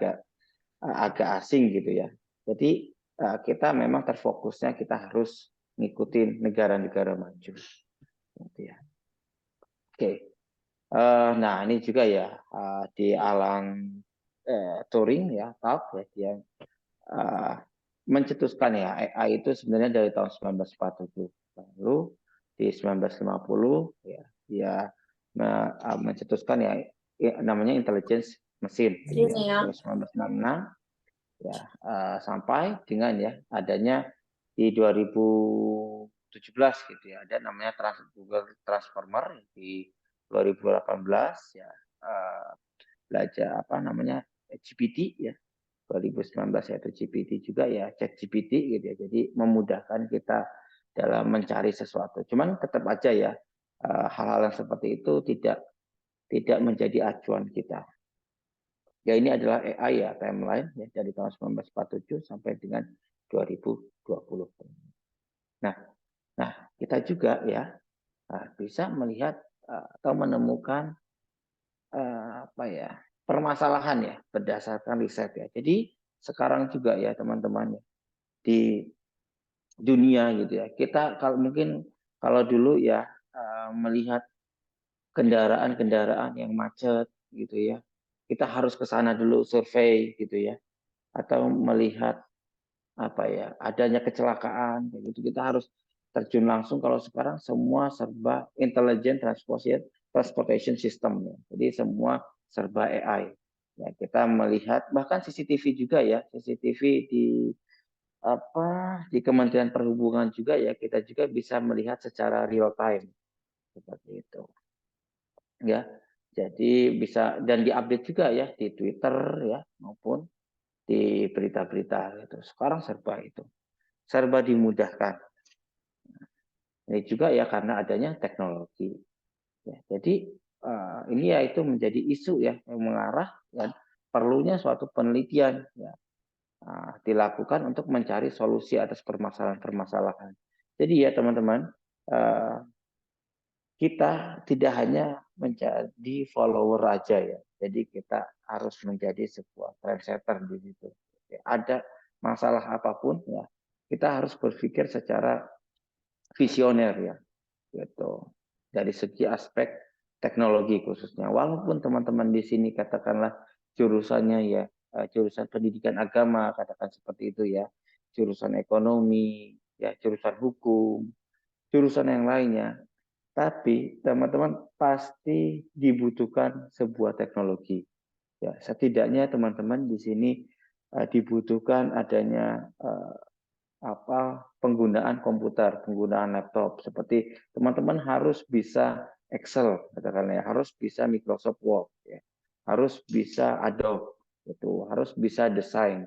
agak asing gitu ya. Jadi kita memang terfokusnya kita harus ngikutin negara-negara maju. Gitu ya. Oke. Nah, ini juga ya di Alan Turing ya, Talk ya, dia mencetuskan ya AI itu sebenarnya dari tahun 1947. Lalu di 1950 ya dia mencetuskan ya namanya intelligence mesin ya. Terus 1966 ya sampai dengan ya adanya di 2017 gitu ya ada namanya Google Transformer di 2018 ya belajar apa namanya GPT ya 2019 yaitu GPT juga ya ChatGPT gitu ya jadi memudahkan kita dalam mencari sesuatu cuman tetap aja ya hal-hal yang seperti itu tidak menjadi acuan kita. Ya ini adalah AI ya timeline ya dari tahun 1947 sampai dengan 2020. Nah kita juga ya bisa melihat atau menemukan apa ya permasalahan ya berdasarkan riset ya. Jadi sekarang juga ya teman-teman ya, di dunia gitu ya kita kalau dulu ya melihat kendaraan-kendaraan yang macet gitu ya kita harus ke sana dulu survei gitu ya atau melihat apa ya adanya kecelakaan gitu kita harus terjun langsung kalau sekarang semua serba intelligent transportation system ya. Jadi semua serba AI ya kita melihat bahkan CCTV juga ya CCTV di Kementerian Perhubungan juga ya kita juga bisa melihat secara real time seperti itu ya jadi bisa dan diupdate juga ya di Twitter ya maupun di berita-berita gitu. Sekarang serba dimudahkan. Ini juga ya karena adanya teknologi. Ya, jadi ini ya itu menjadi isu ya yang mengarah dan perlunya suatu penelitian ya dilakukan untuk mencari solusi atas permasalahan-permasalahan. Jadi ya teman-teman kita tidak hanya menjadi follower aja ya. Jadi kita harus menjadi sebuah trendsetter di situ. Ada masalah apapun ya, kita harus berpikir secara visioner ya, gitu. Dari segi aspek teknologi khususnya. Walaupun teman-teman di sini katakanlah jurusannya ya jurusan pendidikan agama katakan seperti itu ya, jurusan ekonomi ya, jurusan hukum, jurusan yang lainnya. Tapi teman-teman pasti dibutuhkan sebuah teknologi. Ya, setidaknya teman-teman di sini dibutuhkan adanya penggunaan komputer, penggunaan laptop. Seperti teman-teman harus bisa Excel, katakanlah ya, harus bisa Microsoft Word, ya, harus bisa Adobe, itu harus bisa desain.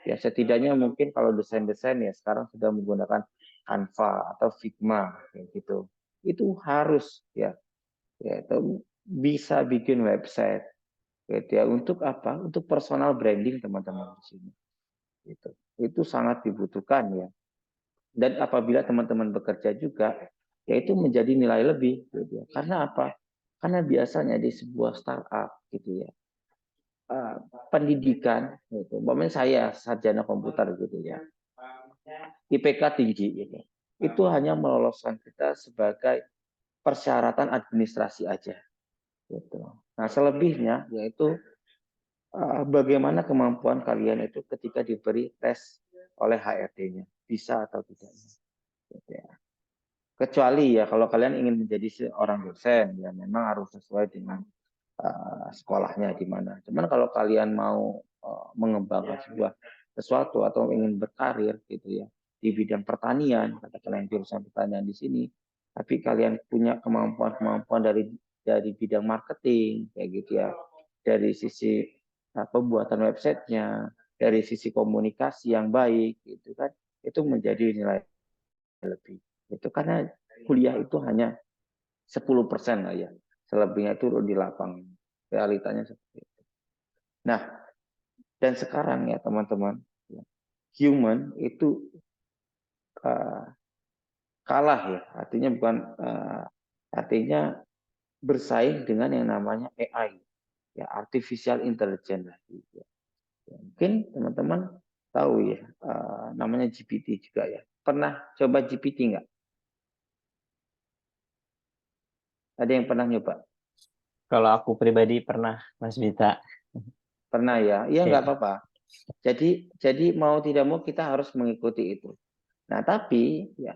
Ya setidaknya mungkin kalau desain-desain ya sekarang sudah menggunakan Canva atau Figma kayak gitu. Itu harus ya itu bisa bikin website gitu ya untuk apa? Untuk personal branding teman-teman di sini. Itu sangat dibutuhkan ya. Dan apabila teman-teman bekerja juga ya itu menjadi nilai lebih gitu ya. Karena apa? Karena biasanya di sebuah startup gitu ya pendidikan gitu. Umpamanya saya sarjana komputer gitu ya. IPK tinggi gitu. Itu hanya meloloskan kita sebagai persyaratan administrasi aja gitu. Nah, selebihnya yaitu bagaimana kemampuan kalian itu ketika diberi tes oleh HRD-nya, bisa atau tidaknya. Gitu ya. Kecuali ya kalau kalian ingin menjadi seorang dosen ya memang harus sesuai dengan sekolahnya di mana. Cuman kalau kalian mau mengembangkan sesuatu atau ingin berkarir gitu ya di bidang pertanian, katakanlah jurusan pertanian di sini, tapi kalian punya kemampuan dari bidang marketing kayak gitu ya, dari sisi pembuatan websitenya, dari sisi komunikasi yang baik gitu kan, itu menjadi nilai lebih. Itu karena kuliah itu hanya 10% lah ya. Selebihnya itu di lapangan. Realitanya seperti itu. Nah, Dan sekarang ya teman-teman, human itu kalah ya, artinya bukan artinya bersaing dengan yang namanya AI, ya artificial intelligence. Ya, mungkin teman-teman tahu ya, namanya GPT juga ya. Pernah coba GPT nggak? Ada yang pernah nyoba? Kalau aku pribadi pernah, Mas Bita. Pernah ya? Iya nggak Ya. apa-apa. Jadi mau tidak mau kita harus mengikuti itu. Nah tapi ya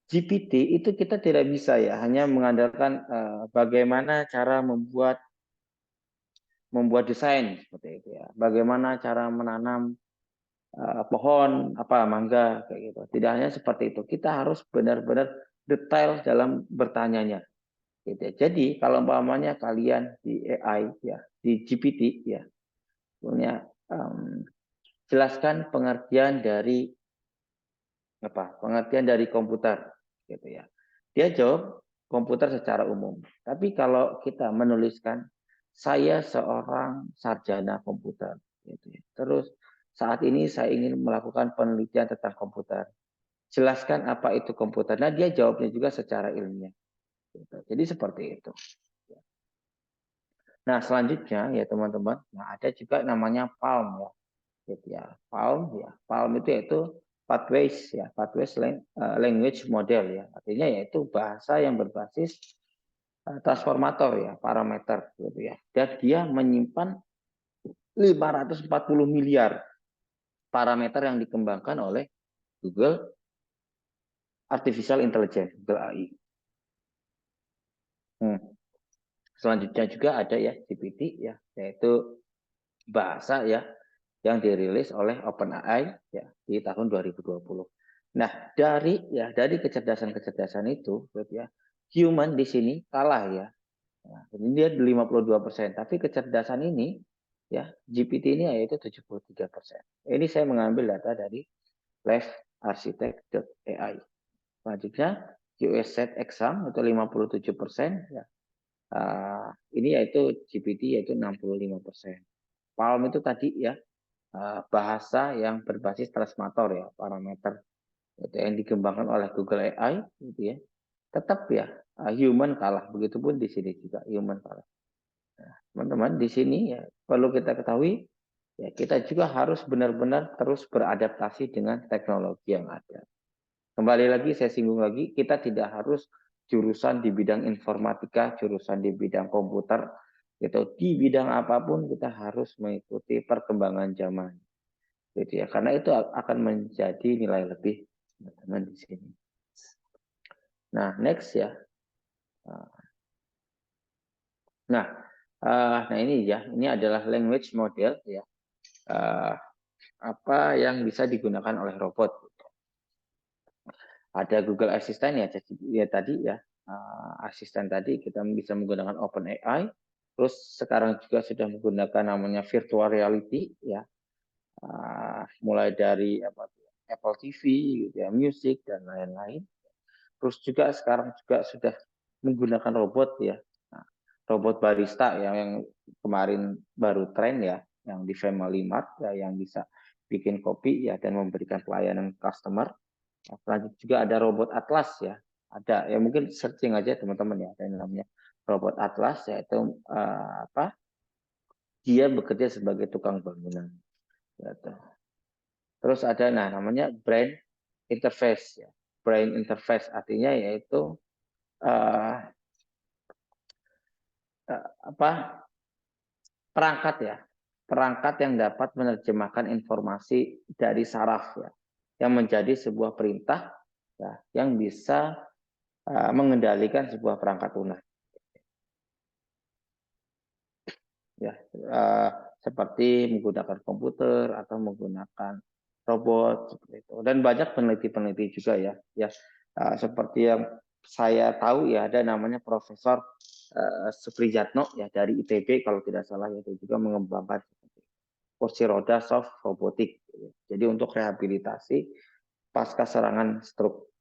GPT itu kita tidak bisa ya hanya mengandalkan bagaimana cara membuat desain seperti itu ya. Bagaimana cara menanam pohon apa mangga kayak gitu. Tidak hanya seperti itu. Kita harus benar-benar detail dalam bertanyanya. Gitu ya. Jadi kalau umpamanya kalian di AI ya, di GPT ya, punya jelaskan pengertian dari apa? Pengertian dari komputer gitu ya. Dia jawab komputer secara umum. Tapi kalau kita menuliskan saya seorang sarjana komputer gitu ya. Terus saat ini saya ingin melakukan penelitian tentang komputer. Jelaskan apa itu komputer. Nah, dia jawabnya juga secara ilmiah. Gitu. Jadi seperti itu. Nah, selanjutnya ya teman-teman, nah ada juga namanya PaLM ya. Gitu ya. PaLM ya. PaLM itu pathways ya, pathways language model ya. Artinya yaitu bahasa yang berbasis transformator ya, parameter gitu ya. Dan dia menyimpan 540 miliar parameter yang dikembangkan oleh Google Artificial Intelligence, Google AI. Selanjutnya juga ada ya GPT ya, yaitu bahasa ya yang dirilis oleh OpenAI ya di tahun 2020. Nah, dari kecerdasan-kecerdasan itu ya, human di sini kalah ya. Nah, ini dia 52%, tapi kecerdasan ini ya GPT ini yaitu 73%. Ini saya mengambil data dari livearchitect.ai. Selanjutnya USZ exam itu 57% ya. Ini yaitu GPT yaitu 65%. PaLM itu tadi ya bahasa yang berbasis transformator ya, parameter itu yang dikembangkan oleh Google AI gitu ya. Tetap ya human kalah, begitupun di sini juga human kalah. Nah, teman-teman di sini ya perlu kita ketahui ya kita juga harus benar-benar terus beradaptasi dengan teknologi yang ada. Kembali lagi saya singgung lagi, kita tidak harus jurusan di bidang informatika, jurusan di bidang komputer, gitu. Di bidang apapun kita harus mengikuti perkembangan zaman, gitu ya. Karena itu akan menjadi nilai lebih teman-teman di sini. Nah, next ya. Nah, ini ya, ini adalah language model ya. Apa yang bisa digunakan oleh robot? Ada Google Assistant ya, jadi ya tadi ya. Asisten tadi kita bisa menggunakan OpenAI, terus sekarang juga sudah menggunakan namanya virtual reality ya, mulai dari Apple TV gitu ya, music dan lain-lain. Terus juga sekarang juga sudah menggunakan robot ya, robot barista yang kemarin baru tren ya, yang di Family Mart ya, yang bisa bikin kopi ya dan memberikan pelayanan customer. Selanjutnya juga ada robot Atlas ya, ada ya mungkin searching aja teman-teman ya, ada yang namanya robot Atlas yaitu dia bekerja sebagai tukang bangunan. Gitu. Terus ada namanya brain interface ya, brain interface artinya yaitu perangkat ya, perangkat yang dapat menerjemahkan informasi dari saraf ya, yang menjadi sebuah perintah ya, yang bisa mengendalikan sebuah perangkat lunak. Ya, seperti menggunakan komputer atau menggunakan robot seperti itu. Dan banyak peneliti-peneliti juga ya, seperti yang saya tahu ya ada namanya Profesor Suprijatno ya dari ITB kalau tidak salah ya, itu juga mengembangkan kursi roda soft robotik. Jadi untuk rehabilitasi pasca serangan stroke.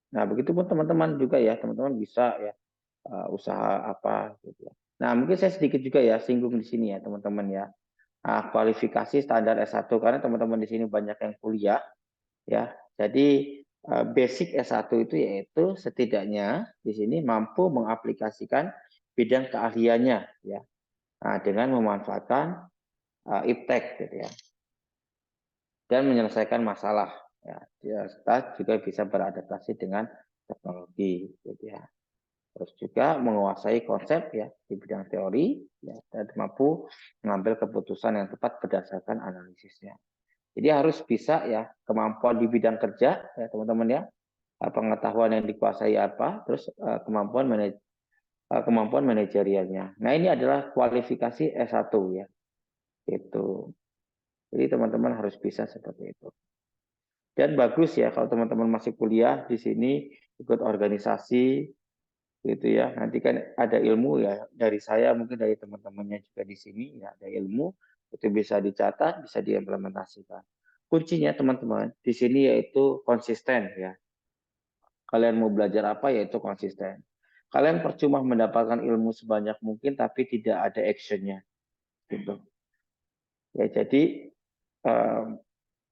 Nah begitu pun teman-teman juga ya, teman-teman bisa ya usaha apa gitu ya. Nah, mungkin saya sedikit juga ya singgung di sini ya, teman-teman ya. kualifikasi standar S1 karena teman-teman di sini banyak yang kuliah ya. Jadi basic S1 itu yaitu setidaknya di sini mampu mengaplikasikan bidang keahliannya ya. Nah, dengan memanfaatkan iptek gitu ya. Dan menyelesaikan masalah ya. Serta juga bisa beradaptasi dengan teknologi gitu ya. Terus juga menguasai konsep ya di bidang teori ya, dan mampu mengambil keputusan yang tepat berdasarkan analisisnya. Jadi harus bisa ya kemampuan di bidang kerja ya teman-teman ya, pengetahuan yang dikuasai apa, terus kemampuan manajerialnya. Nah ini adalah kualifikasi S1 ya, itu. Jadi teman-teman harus bisa seperti itu. Dan bagus ya kalau teman-teman masih kuliah di sini ikut organisasi gitu ya. Nanti kan ada ilmu ya dari saya, mungkin dari teman-temannya juga di sini ya, ada ilmu itu bisa dicatat, bisa diimplementasikan. Kuncinya teman-teman di sini yaitu konsisten ya. Kalian mau belajar apa yaitu konsisten. Kalian percuma mendapatkan ilmu sebanyak mungkin tapi tidak ada actionnya gitu. Ya jadi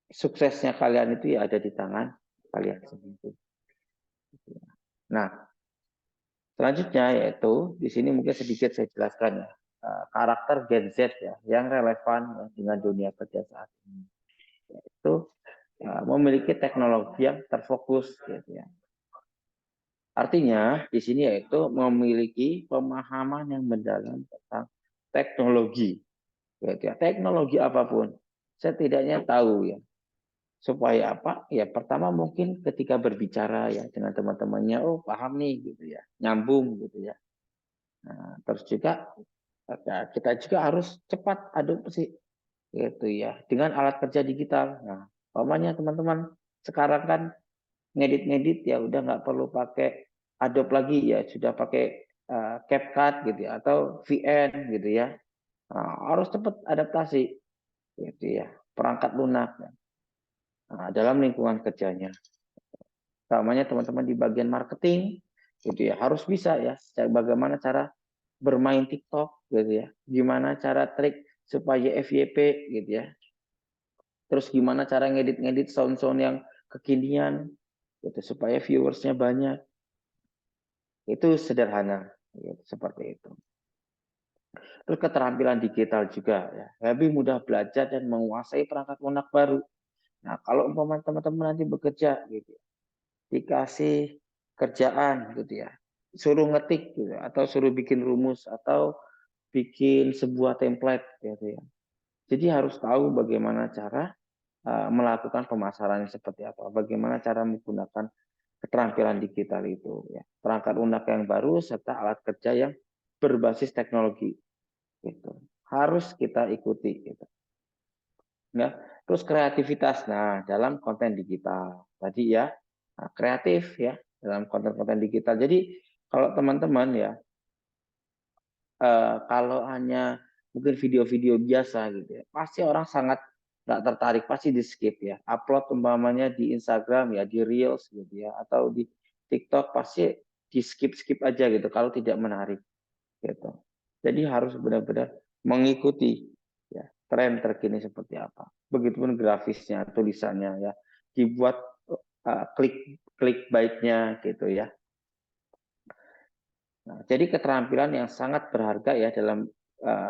suksesnya kalian itu ya ada di tangan kalian sendiri. Nah, selanjutnya yaitu di sini mungkin sedikit saya jelaskan ya karakter Gen Z ya yang relevan ya, dengan dunia kerja saat ini. Yaitu memiliki teknologi yang terfokus gitu ya. Artinya di sini yaitu memiliki pemahaman yang mendalam tentang teknologi. Gitu ya. Teknologi apapun setidaknya tahu ya. Supaya apa? Ya pertama mungkin ketika berbicara ya dengan teman-temannya, oh paham nih gitu ya, nyambung gitu ya. Nah, terus juga kita juga harus cepat adopsi gitu ya dengan alat kerja digital. Nah, umpamanya teman-teman sekarang kan ngedit-ngedit ya udah nggak perlu pakai Adobe lagi ya, sudah pakai CapCut gitu ya atau VN gitu ya. Nah, harus cepat adaptasi gitu ya, perangkat lunak. Nah, dalam lingkungan kerjanya. Namanya teman-teman di bagian marketing, gitu ya, harus bisa ya, bagaimana cara bermain TikTok, gitu ya, gimana cara trik supaya FYP, gitu ya, terus gimana cara ngedit-ngedit sound-sound yang kekinian, gitu, supaya viewersnya banyak, itu sederhana, gitu, seperti itu. Terus keterampilan digital juga ya, lebih mudah belajar dan menguasai perangkat lunak baru. Nah, kalau umpama teman-teman nanti bekerja, gitu, dikasih kerjaan gitu ya, suruh ngetik gitu atau suruh bikin rumus atau bikin sebuah template gitu ya. Jadi harus tahu bagaimana cara melakukan pemasarannya seperti apa, bagaimana cara menggunakan keterampilan digital itu ya, perangkat lunak yang baru serta alat kerja yang berbasis teknologi gitu. Harus kita ikuti gitu. Ya. Terus kreativitas nah dalam konten digital. Tadi ya, kreatif ya dalam konten-konten digital. Jadi kalau teman-teman ya kalau hanya mungkin video-video biasa gitu ya, pasti orang sangat nggak tertarik, pasti di skip ya. Upload umpamanya di Instagram ya, di Reels gitu ya, atau di TikTok pasti di skip aja gitu kalau tidak menarik gitu. Jadi harus benar-benar mengikuti ya tren terkini seperti apa. Begitupun grafisnya, tulisannya ya dibuat klik baiknya gitu ya. Nah, jadi keterampilan yang sangat berharga ya dalam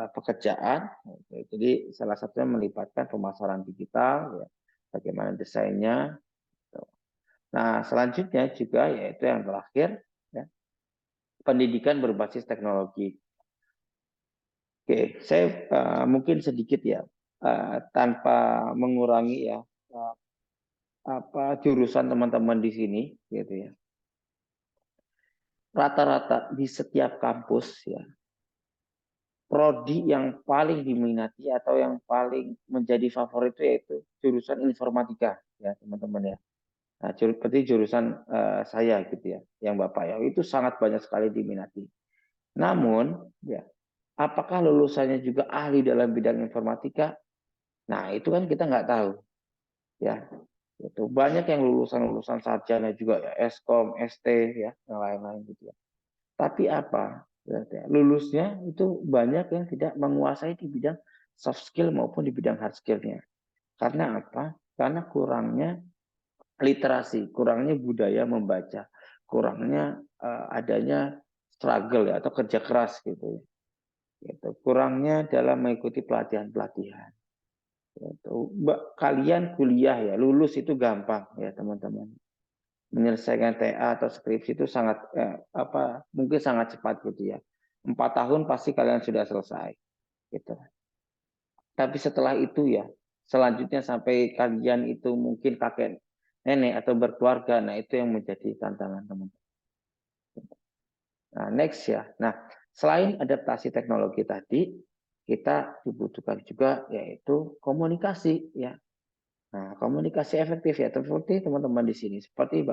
pekerjaan. Jadi salah satunya melibatkan pemasaran digital, ya, bagaimana desainnya. Nah, selanjutnya juga yaitu yang terakhir, ya, pendidikan berbasis teknologi. Oke, saya mungkin sedikit ya tanpa mengurangi ya apa jurusan teman-teman di sini, gitu ya. Rata-rata di setiap kampus ya prodi yang paling diminati atau yang paling menjadi favorit yaitu jurusan informatika ya teman-teman ya. Nah, seperti jurusan saya gitu ya, yang Bapak ya itu sangat banyak sekali diminati. Namun ya, apakah lulusannya juga ahli dalam bidang informatika? Nah, itu kan kita nggak tahu ya. Itu banyak yang lulusan sarjana juga ya, Eskom, ST ya, yang lain-lain gitu ya. Tapi apa? Lulusnya itu banyak yang tidak menguasai di bidang soft skill maupun di bidang hard skill-nya. Karena apa? Karena kurangnya literasi, kurangnya budaya membaca, kurangnya adanya struggle ya, atau kerja keras gitu. Gitu. Kurangnya dalam mengikuti pelatihan-pelatihan. Gitu. Kalian kuliah ya, lulus itu gampang ya teman-teman. Menyelesaikan TA atau skripsi itu sangat mungkin sangat cepat gitu ya. 4 tahun pasti kalian sudah selesai. Gitu. Tapi setelah itu ya, selanjutnya sampai kalian itu mungkin kakek nenek atau berkeluarga, nah itu yang menjadi tantangan teman-teman. Nah, next ya. Nah, selain adaptasi teknologi tadi, kita dibutuhkan juga yaitu komunikasi ya. Nah, komunikasi efektif ya, seperti teman-teman di sini, seperti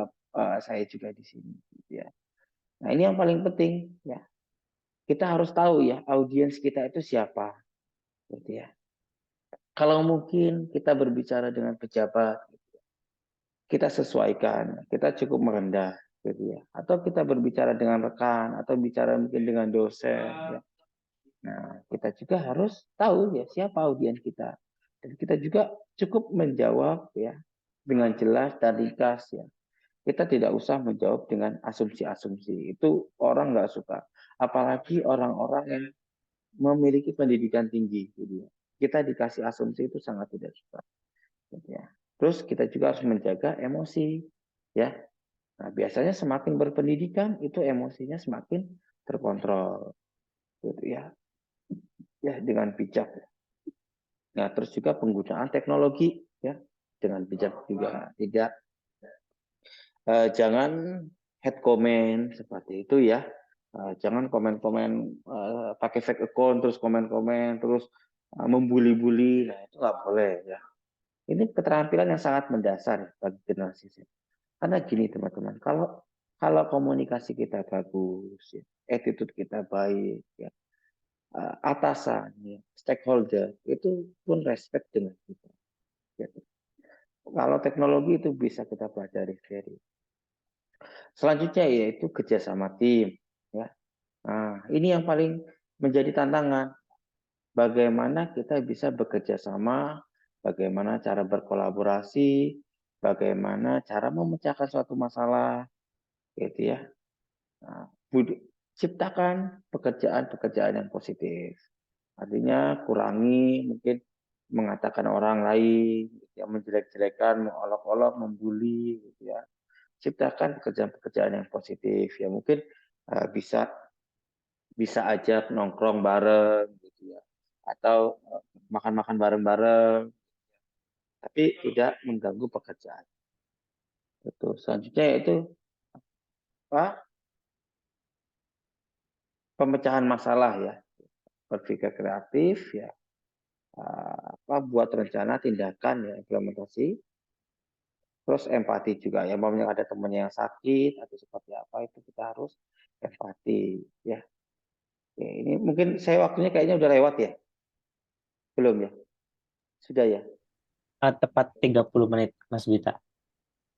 saya juga di sini gitu ya. Nah, ini yang paling penting ya. Kita harus tahu ya audiens kita itu siapa gitu ya. Kalau mungkin kita berbicara dengan pejabat, kita sesuaikan, kita cukup merendah, gitu ya. Atau kita berbicara dengan rekan, atau bicara mungkin dengan dosen. Ya. Nah, kita juga harus tahu ya siapa audiens kita, dan kita juga cukup menjawab ya dengan jelas dan ringkas ya. Kita tidak usah menjawab dengan asumsi-asumsi. Itu orang nggak suka. Apalagi orang-orang yang memiliki pendidikan tinggi, gitu ya. Kita dikasih asumsi itu sangat tidak suka. Gitu ya. Terus kita juga harus menjaga emosi, ya. Nah, biasanya semakin berpendidikan itu emosinya semakin terkontrol, gitu ya. Ya, dengan bijak. Nah, terus juga penggunaan teknologi, ya, dengan bijak juga. Tidak, jangan head comment seperti itu ya. Jangan komen-komen pakai fake account, terus komen-komen, terus membuli-buli. Nah, itu nggak boleh ya. Ini keterampilan yang sangat mendasar ya, bagi generasi Z. Karena gini teman-teman, kalau komunikasi kita bagus, ya, attitude kita baik, ya, atasan, ya, stakeholder itu pun respect dengan kita. Ya. Kalau teknologi itu bisa kita pelajari sendiri. Selanjutnya yaitu kerjasama tim. Ya. Nah, ini yang paling menjadi tantangan. Bagaimana kita bisa bekerja sama, bagaimana cara berkolaborasi, bagaimana cara memecahkan suatu masalah, gitu ya. Nah, ciptakan pekerjaan-pekerjaan yang positif. Artinya kurangi mungkin mengatakan orang lain, yang menjelek-jelekan, mengolok-olok, membuli, gitu ya. Ciptakan pekerjaan-pekerjaan yang positif. Ya mungkin bisa aja nongkrong bareng, gitu ya. Atau makan-makan bareng-bareng, tapi tidak mengganggu pekerjaan. Betul. Selanjutnya yaitu pemecahan masalah ya, berpikir kreatif ya, buat rencana, tindakan ya, implementasi, terus empati juga ya, mau ada temannya yang sakit atau seperti apa itu kita harus empati ya. Oke, ini mungkin saya waktunya kayaknya udah lewat ya, belum ya, sudah ya. Tepat 30 menit Mas Bita.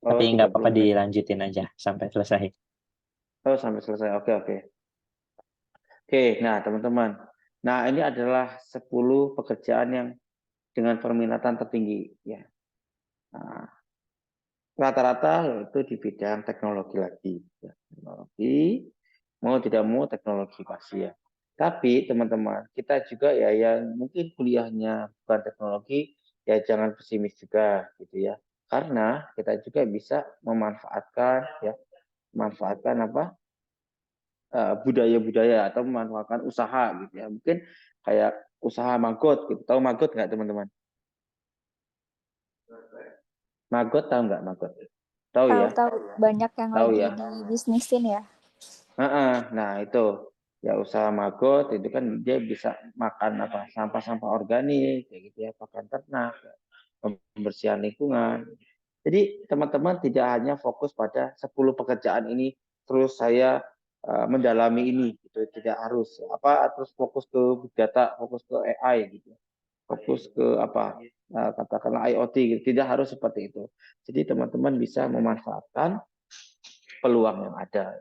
Oh, Tapi nggak 30 apa-apa menit. dilanjutin aja sampai selesai. Oh, sampai selesai. Oke. Oke, nah teman-teman. Nah, ini adalah 10 pekerjaan yang dengan peminatan tertinggi ya. Nah, rata-rata itu di bidang teknologi lagi. Ya. Teknologi, mau tidak mau teknologi pasti ya. Tapi teman-teman, kita juga ya yang mungkin kuliahnya bukan teknologi, ya jangan pesimis juga gitu ya. Karena kita juga bisa memanfaatkan budaya-budaya atau memanfaatkan usaha gitu ya. Mungkin kayak usaha maggot gitu. Tahu maggot nggak teman-teman? Maggot tahu nggak maggot? Tahu ya? Tahu-tahu banyak yang Tahu lagi ya? dibisnisin ya. Nah itu ya usaha maggot itu kan dia bisa makan sampah-sampah organik kayak gitu ya, pakan ternak, pembersihan lingkungan. Jadi teman-teman tidak hanya fokus pada 10 pekerjaan ini terus saya mendalami ini gitu, tidak harus terus fokus ke big data, fokus ke AI gitu. Fokus ke katakanlah IoT gitu. Tidak harus seperti itu. Jadi teman-teman bisa memanfaatkan peluang yang ada.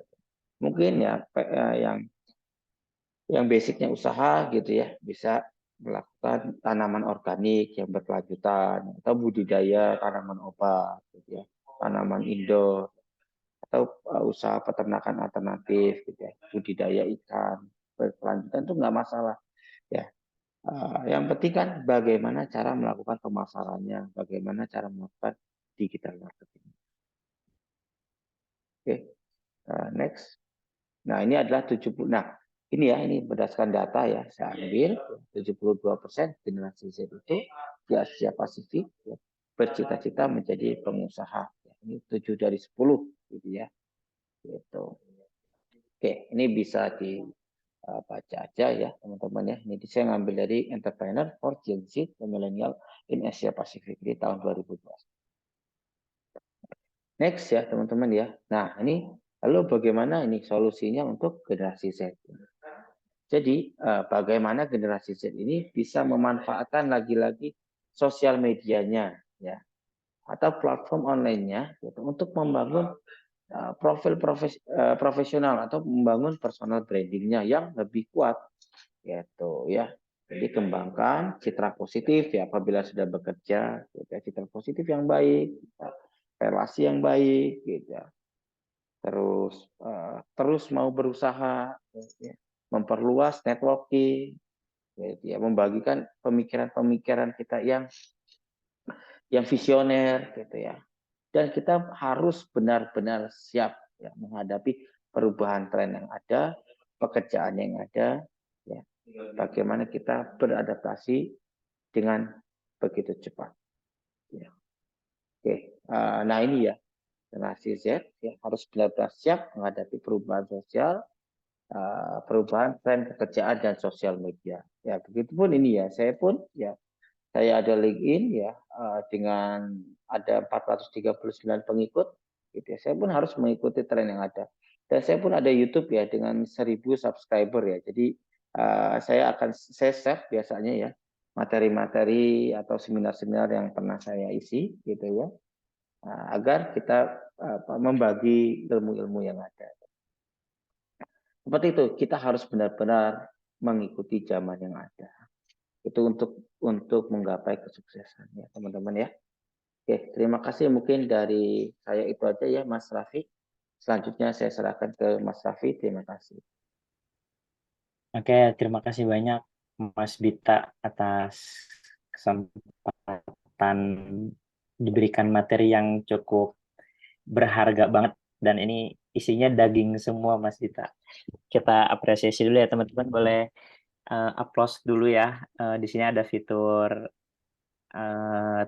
Mungkin ya yang basicnya usaha gitu ya, bisa melakukan tanaman organik yang berkelanjutan atau budidaya tanaman obat, gitu ya, tanaman indoor atau usaha peternakan alternatif, gitu ya, budidaya ikan berkelanjutan itu nggak masalah, ya. Yang penting kan bagaimana cara melakukan pemasarannya, bagaimana cara melakukan digital marketing. Oke, next. Nah, ini adalah 70. Nah, ini berdasarkan data ya, saya ambil 72% generasi Z itu di Asia Pasifik ya, bercita-cita menjadi pengusaha. Ini 7 dari 10 gitu ya. Gitu. Oke, ini bisa dibaca aja ya teman-teman ya. Ini saya ngambil dari Entrepreneur for Gen Z dan Millennial in Asia Pacific di tahun 2012. Next ya teman-teman ya. Nah, ini lalu bagaimana ini solusinya untuk generasi Z? Jadi bagaimana generasi Z ini bisa memanfaatkan lagi-lagi sosial medianya ya atau platform online-nya gitu, untuk membangun profil profesional atau membangun personal branding-nya yang lebih kuat gitu ya. Jadi kembangkan citra positif ya apabila sudah bekerja, gitu, citra positif yang baik, relasi yang baik gitu ya. Terus mau berusaha gitu ya, memperluas networking, gitu ya, membagikan pemikiran-pemikiran kita yang visioner gitu ya. Dan kita harus benar-benar siap ya, menghadapi perubahan tren yang ada, pekerjaan yang ada, ya. Bagaimana kita beradaptasi dengan begitu cepat. Ya. Oke, nah ini ya generasi Z ya, harus benar-benar siap menghadapi perubahan sosial, perubahan tren pekerjaan dan sosial media. Ya, begitupun ini ya, saya pun ya saya ada LinkedIn ya dengan ada 439 pengikut, gitu ya. Saya pun harus mengikuti tren yang ada. Dan saya pun ada YouTube ya dengan 1000 subscriber ya. Jadi saya share biasanya ya materi-materi atau seminar-seminar yang pernah saya isi, gitu ya, agar kita membagi ilmu-ilmu yang ada. Seperti itu, kita harus benar-benar mengikuti zaman yang ada. Itu untuk menggapai kesuksesan ya teman-teman ya. Oke, terima kasih mungkin dari saya itu aja ya Mas Raffi. Selanjutnya saya serahkan ke Mas Raffi. Terima kasih. Oke, terima kasih banyak Mas Bita atas kesempatan diberikan materi yang cukup berharga banget, dan ini isinya daging semua Mas Bita. Kita apresiasi dulu ya teman-teman, boleh applause dulu ya. Di sini ada fitur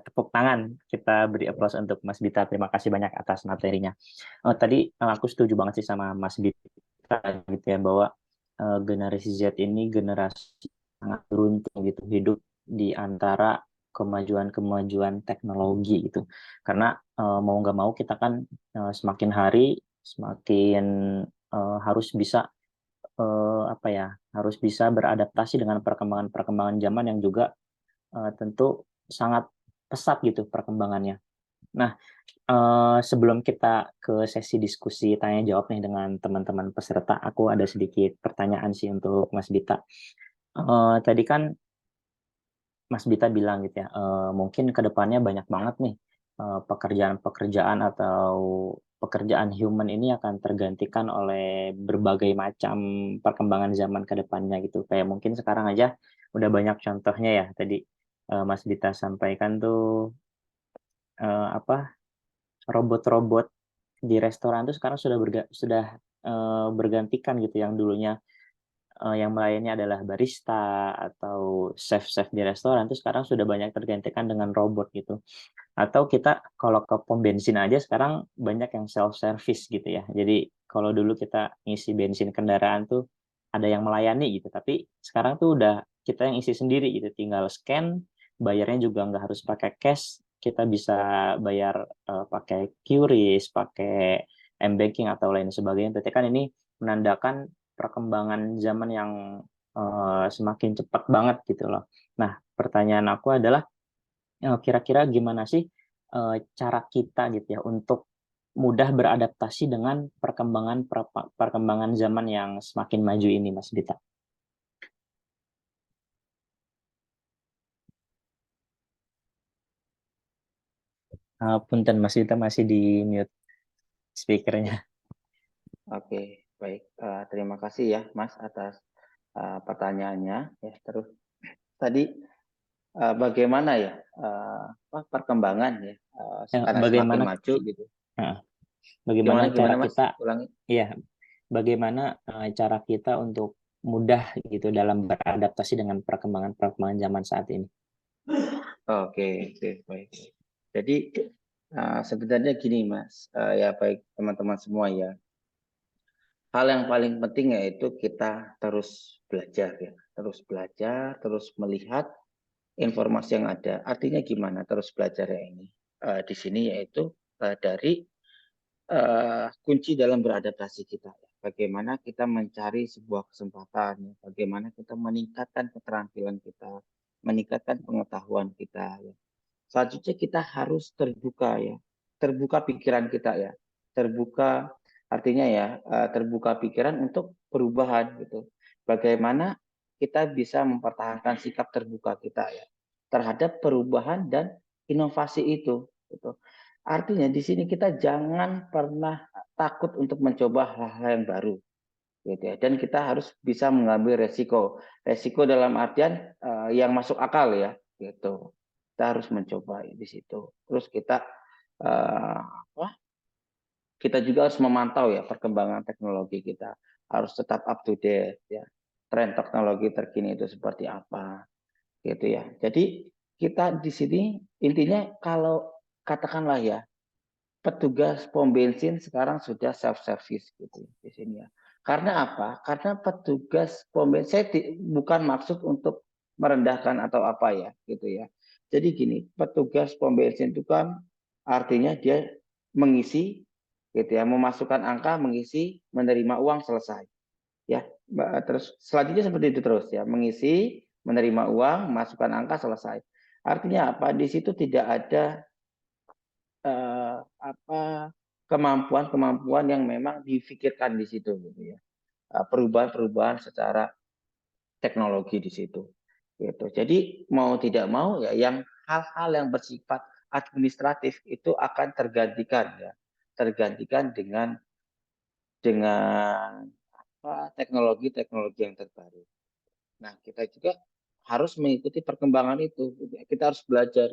tepuk tangan. Kita beri applause untuk Mas Bita. Terima kasih banyak atas materinya. Tadi aku setuju banget sih sama Mas Bita gitu ya, bahwa generasi Z ini generasi sangat beruntung gitu, hidup di antara kemajuan-kemajuan teknologi gitu. Karena mau nggak mau kita kan semakin hari semakin harus bisa harus bisa beradaptasi dengan perkembangan zaman yang juga tentu sangat pesat gitu perkembangannya. Nah, sebelum kita ke sesi diskusi tanya jawab nih dengan teman-teman peserta, aku ada sedikit pertanyaan sih untuk Mas Bita. Tadi kan Mas Bita bilang gitu ya, mungkin ke depannya banyak banget nih pekerjaan-pekerjaan atau pekerjaan human ini akan tergantikan oleh berbagai macam perkembangan zaman ke depannya gitu. Kayak mungkin sekarang aja udah banyak contohnya ya. Tadi Mas Bita sampaikan tuh robot-robot di restoran tuh sekarang sudah bergantikan gitu, yang dulunya yang melayani adalah barista atau chef-chef di restoran tuh sekarang sudah banyak tergantikan dengan robot gitu. Atau kita kalau ke pom bensin aja sekarang banyak yang self service gitu ya. Jadi kalau dulu kita ngisi bensin kendaraan tuh ada yang melayani gitu, tapi sekarang tuh udah kita yang isi sendiri gitu, tinggal scan, bayarnya juga nggak harus pakai cash, kita bisa bayar pakai QRIS, pakai m-banking atau lain sebagainya. Berarti kan ini menandakan perkembangan zaman yang semakin cepat banget gitu loh. Nah, pertanyaan aku adalah kira-kira gimana sih cara kita gitu ya untuk mudah beradaptasi dengan perkembangan zaman yang semakin maju ini, Mas Dita? Punten Mas Dita masih di mute speakernya. Oke, baik. Terima kasih ya, Mas, atas pertanyaannya. Ya, terus tadi bagaimana ya perkembangan ya karena semakin Bagaimana maju gitu. bagaimana Gimana, cara Mas? kita Ulangi. bagaimana cara kita untuk mudah gitu dalam beradaptasi dengan perkembangan zaman saat ini. Oke, baik. Jadi sebenarnya gini, Mas, ya baik teman-teman semua ya. Hal yang paling penting yaitu kita terus belajar ya, terus melihat informasi yang ada. Artinya gimana terus belajar ya ini? Di sini yaitu dari kunci dalam beradaptasi kita. Bagaimana kita mencari sebuah kesempatan, bagaimana kita meningkatkan keterampilan kita, meningkatkan pengetahuan kita. Ya. Selanjutnya kita harus terbuka ya, terbuka pikiran kita ya, terbuka artinya ya terbuka pikiran untuk perubahan gitu. Bagaimana kita bisa mempertahankan sikap terbuka kita ya terhadap perubahan dan inovasi itu. Gitu. Artinya di sini kita jangan pernah takut untuk mencoba hal-hal yang baru. Gitu ya. Dan kita harus bisa mengambil resiko. Resiko dalam artian yang masuk akal ya. Gitu. Kita harus mencoba di situ. Terus kita kita juga harus memantau ya perkembangan teknologi kita. Harus tetap up to date ya. Tren teknologi terkini itu seperti apa gitu ya. Jadi kita di sini intinya kalau katakanlah ya petugas pom bensin sekarang sudah self service gitu di sini ya. Karena apa? Karena petugas pom bensin saya bukan maksud untuk merendahkan atau apa ya gitu ya. Jadi gini, petugas pom bensin itu kan artinya dia mengisi gitu ya, memasukkan angka, mengisi, menerima uang selesai. Ya, terus selanjutnya seperti itu terus ya, mengisi, menerima uang, masukkan angka selesai. Artinya apa? Di situ tidak ada kemampuan-kemampuan yang memang difikirkan di situ gitu ya. Perubahan-perubahan secara teknologi di situ. Gitu. Jadi mau tidak mau ya yang hal-hal yang bersifat administratif itu akan tergantikan ya. Tergantikan dengan teknologi-teknologi yang terbaru. Nah, kita juga harus mengikuti perkembangan itu. Kita harus belajar.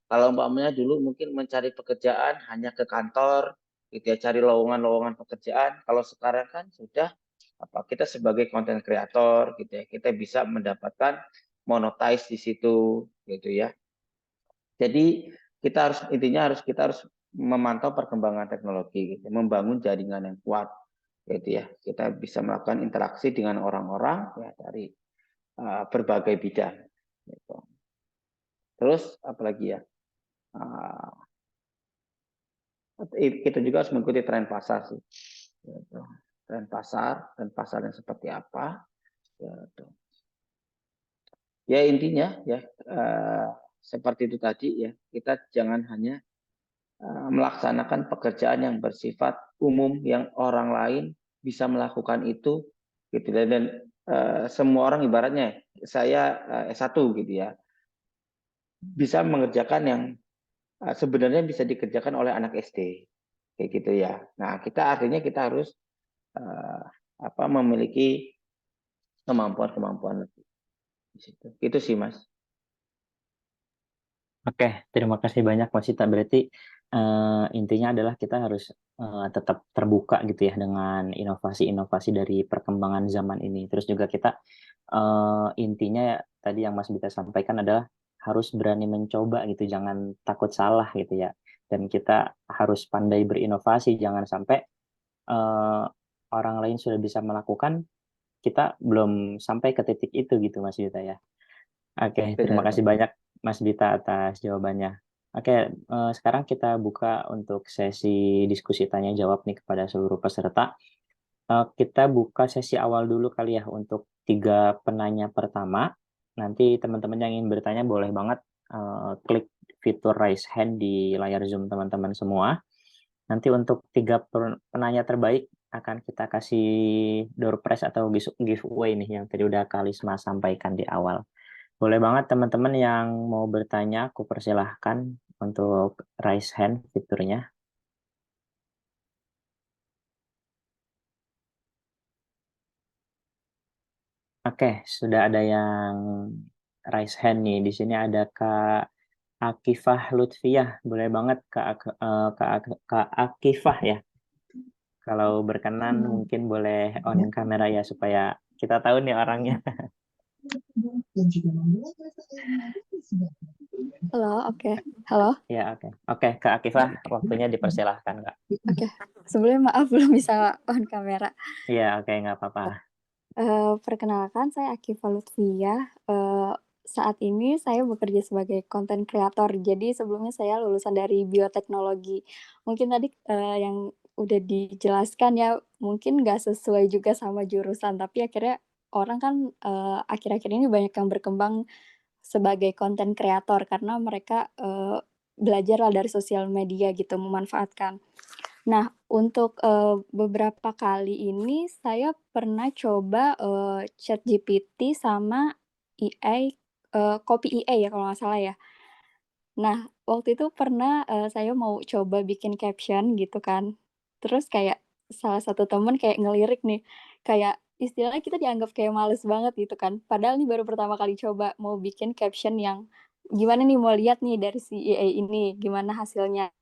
Kalau umpamanya dulu mungkin mencari pekerjaan hanya ke kantor, gitu ya, cari lowongan-lowongan pekerjaan. Kalau sekarang kan sudah kita sebagai content creator, gitu ya, kita bisa mendapatkan monetize di situ, gitu ya. Jadi kita harus memantau perkembangan teknologi, gitu, membangun jaringan yang kuat, gitu ya. Kita bisa melakukan interaksi dengan orang-orang ya dari berbagai bidang. Gitu. Terus apalagi ya? Kita juga harus mengikuti tren pasar sih. Gitu. Tren pasar yang seperti apa? Gitu. Ya intinya ya seperti itu tadi ya, kita jangan hanya melaksanakan pekerjaan yang bersifat umum yang orang lain bisa melakukan itu gitu dan semua orang ibaratnya saya S1 gitu ya bisa mengerjakan yang sebenarnya bisa dikerjakan oleh anak SD kayak gitu ya. Nah, artinya kita harus memiliki kemampuan lebih di situ. Itu sih, Mas. Oke, terima kasih banyak Mas Ita. Berarti intinya adalah kita harus tetap terbuka gitu ya dengan inovasi-inovasi dari perkembangan zaman ini. Terus juga kita intinya tadi yang Mas Bita sampaikan adalah harus berani mencoba gitu, jangan takut salah gitu ya. Dan kita harus pandai berinovasi, jangan sampai orang lain sudah bisa melakukan, kita belum sampai ke titik itu gitu Mas Bita ya. Oke, terima kasih Benar. banyak Mas Dita atas jawabannya. Oke, sekarang kita buka untuk sesi diskusi tanya jawab nih kepada seluruh peserta. Kita buka sesi awal dulu kali ya untuk 3 penanya pertama. Nanti teman-teman yang ingin bertanya boleh banget klik fitur raise hand di layar Zoom teman-teman semua. Nanti untuk 3 penanya terbaik akan kita kasih door prize atau giveaway nih yang tadi udah Kalisma sampaikan di awal. Boleh banget teman-teman yang mau bertanya, aku persilahkan untuk raise hand fiturnya. Oke, sudah ada yang raise hand nih. Di sini ada Kak Akifah Lutfiah. Boleh banget Kak Akifah ya. Kalau berkenan mungkin boleh on kamera ya supaya kita tahu nih orangnya. Halo, oke. Halo, Ya, oke. Oke, Kak Akifah, waktunya dipersilahkan, Kak. oke. Sebelumnya maaf belum bisa on kamera. Iya, oke, nggak apa-apa. Perkenalkan saya Akifah Lutfiah. Saat ini saya bekerja sebagai content creator. Jadi sebelumnya saya lulusan dari bioteknologi. Mungkin tadi, yang udah dijelaskan ya, mungkin nggak sesuai juga sama jurusan, tapi akhirnya orang kan, akhir-akhir ini banyak yang berkembang sebagai content creator karena mereka, belajarlah dari sosial media gitu, memanfaatkan. Nah, untuk, beberapa kali ini saya pernah coba, ChatGPT sama AI, Copy AI ya kalau nggak salah ya. Nah, waktu itu pernah, saya mau coba bikin caption gitu kan, terus kayak salah satu temen kayak ngelirik nih, kayak istilahnya kita dianggap kayak males banget gitu kan, padahal ini baru pertama kali coba mau bikin caption yang, gimana nih mau lihat nih dari si AI ini, gimana hasilnya.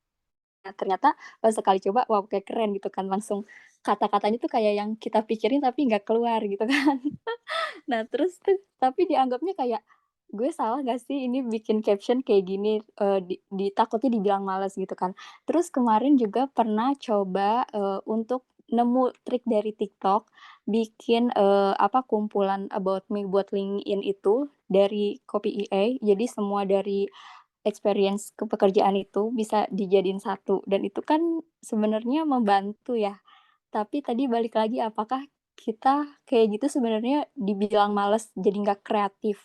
Nah, ternyata pas sekali coba, wah kayak keren gitu kan, langsung kata-katanya tuh kayak yang kita pikirin tapi nggak keluar gitu kan. Nah, terus tuh tapi dianggapnya kayak, "Gue salah nggak sih ini bikin caption kayak gini?" Takutnya dibilang males gitu kan. Terus kemarin juga pernah coba, untuk nemu trik dari TikTok, bikin, kumpulan about me buat LinkedIn itu dari Copy AI. Jadi semua dari experience pekerjaan itu bisa dijadiin satu dan itu kan sebenarnya membantu ya. Tapi tadi balik lagi apakah kita kayak gitu sebenarnya dibilang males, jadi nggak kreatif,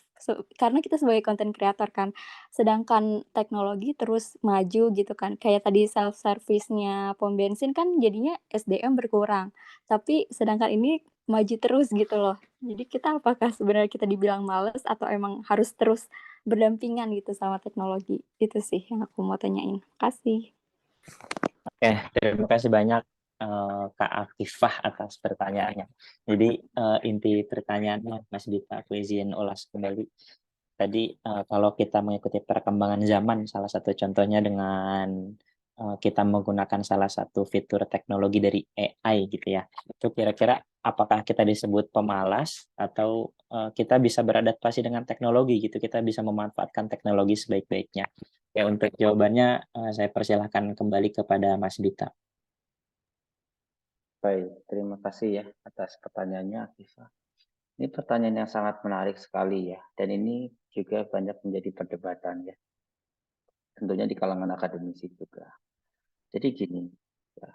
karena kita sebagai content creator kan. Sedangkan teknologi terus maju gitu kan, kayak tadi self service-nya pom bensin kan jadinya SDM berkurang, tapi sedangkan ini maju terus gitu loh. Jadi kita apakah sebenarnya kita dibilang males atau emang harus terus berdampingan gitu sama teknologi? Itu sih yang aku mau tanyain. Makasih. Oke, terima kasih banyak Kak Akifah atas pertanyaannya. Jadi inti pertanyaannya Mas Dita, aku izin ulas kembali. Tadi kalau kita mengikuti perkembangan zaman, salah satu contohnya dengan kita menggunakan salah satu fitur teknologi dari AI gitu ya. Itu kira-kira apakah kita disebut pemalas atau kita bisa beradaptasi dengan teknologi gitu, kita bisa memanfaatkan teknologi sebaik-baiknya. Ya, untuk jawabannya saya persilahkan kembali kepada Mas Dita. Baik, terima kasih ya atas pertanyaannya, Akifah. Ini pertanyaan yang sangat menarik sekali ya, dan ini juga banyak menjadi perdebatan ya, tentunya di kalangan akademisi juga. Jadi gini, ya,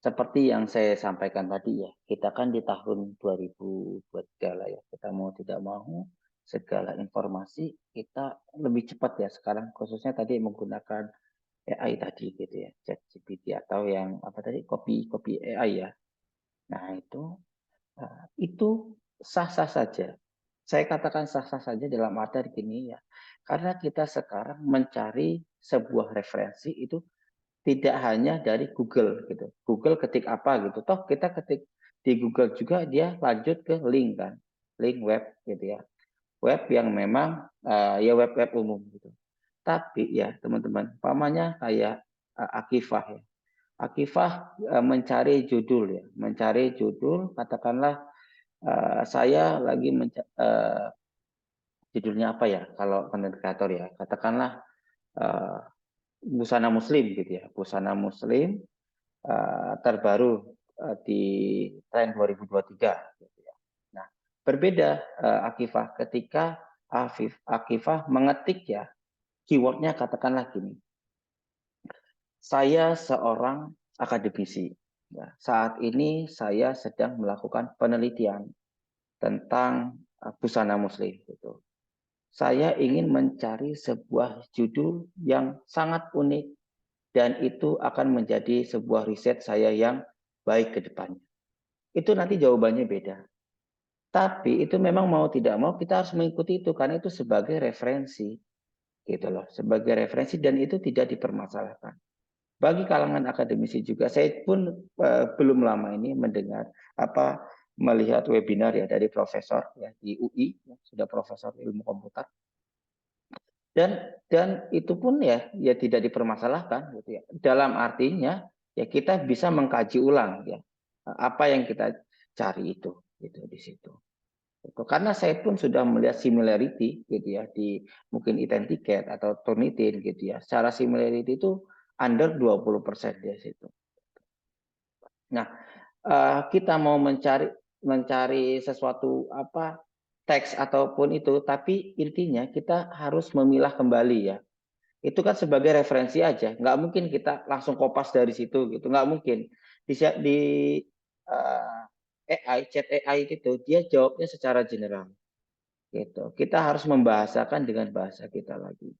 seperti yang saya sampaikan tadi ya, kita kan di tahun 2023 lah ya, kita mau tidak mau segala informasi kita lebih cepat ya sekarang, khususnya tadi menggunakan AI tadi gitu ya, ChatGPT atau yang apa tadi copy AI ya. Nah itu sah-sah saja. Saya katakan sah-sah saja dalam arti gini ya, karena kita sekarang mencari sebuah referensi itu tidak hanya dari Google gitu. Google ketik apa gitu. Toh kita ketik di Google juga dia lanjut ke link kan. Link web gitu ya. Web yang memang ya web-web umum gitu. Tapi ya teman-teman, pamannya kayak Akifah ya. Akifah mencari judul ya. Mencari judul katakanlah saya lagi judulnya apa ya kalau content creator ya. Katakanlah busana muslim gitu ya. Busana muslim terbaru di tren 2023 gitu ya. Nah, berbeda Akifah ketika Akifah mengetik ya keywordnya katakanlah gini. Saya seorang akademisi. Ya, saat ini saya sedang melakukan penelitian tentang busana muslim gitu. Saya ingin mencari sebuah judul yang sangat unik dan itu akan menjadi sebuah riset saya yang baik ke depannya. Itu nanti jawabannya beda. Tapi itu memang mau tidak mau kita harus mengikuti itu karena itu sebagai referensi. gitu loh, sebagai referensi, dan itu tidak dipermasalahkan. Bagi kalangan akademisi juga, saya pun belum lama ini mendengar melihat webinar ya dari profesor ya di UI, ya, sudah profesor ilmu komputer, dan itu pun ya tidak dipermasalahkan gitu ya. Dalam artinya ya kita bisa mengkaji ulang ya apa yang kita cari itu gitu di situ. Karena saya pun sudah melihat similarity gitu ya di mungkin Identicate atau Turnitin gitu ya. Secara similarity itu under 20% di situ. Nah, kita mau mencari sesuatu teks ataupun itu, tapi intinya kita harus memilah kembali ya. Itu kan sebagai referensi aja, nggak mungkin kita langsung kopas dari situ gitu, nggak mungkin. Di AI, chat AI gitu, dia jawabnya secara general. Gitu. Kita harus membahasakan dengan bahasa kita lagi.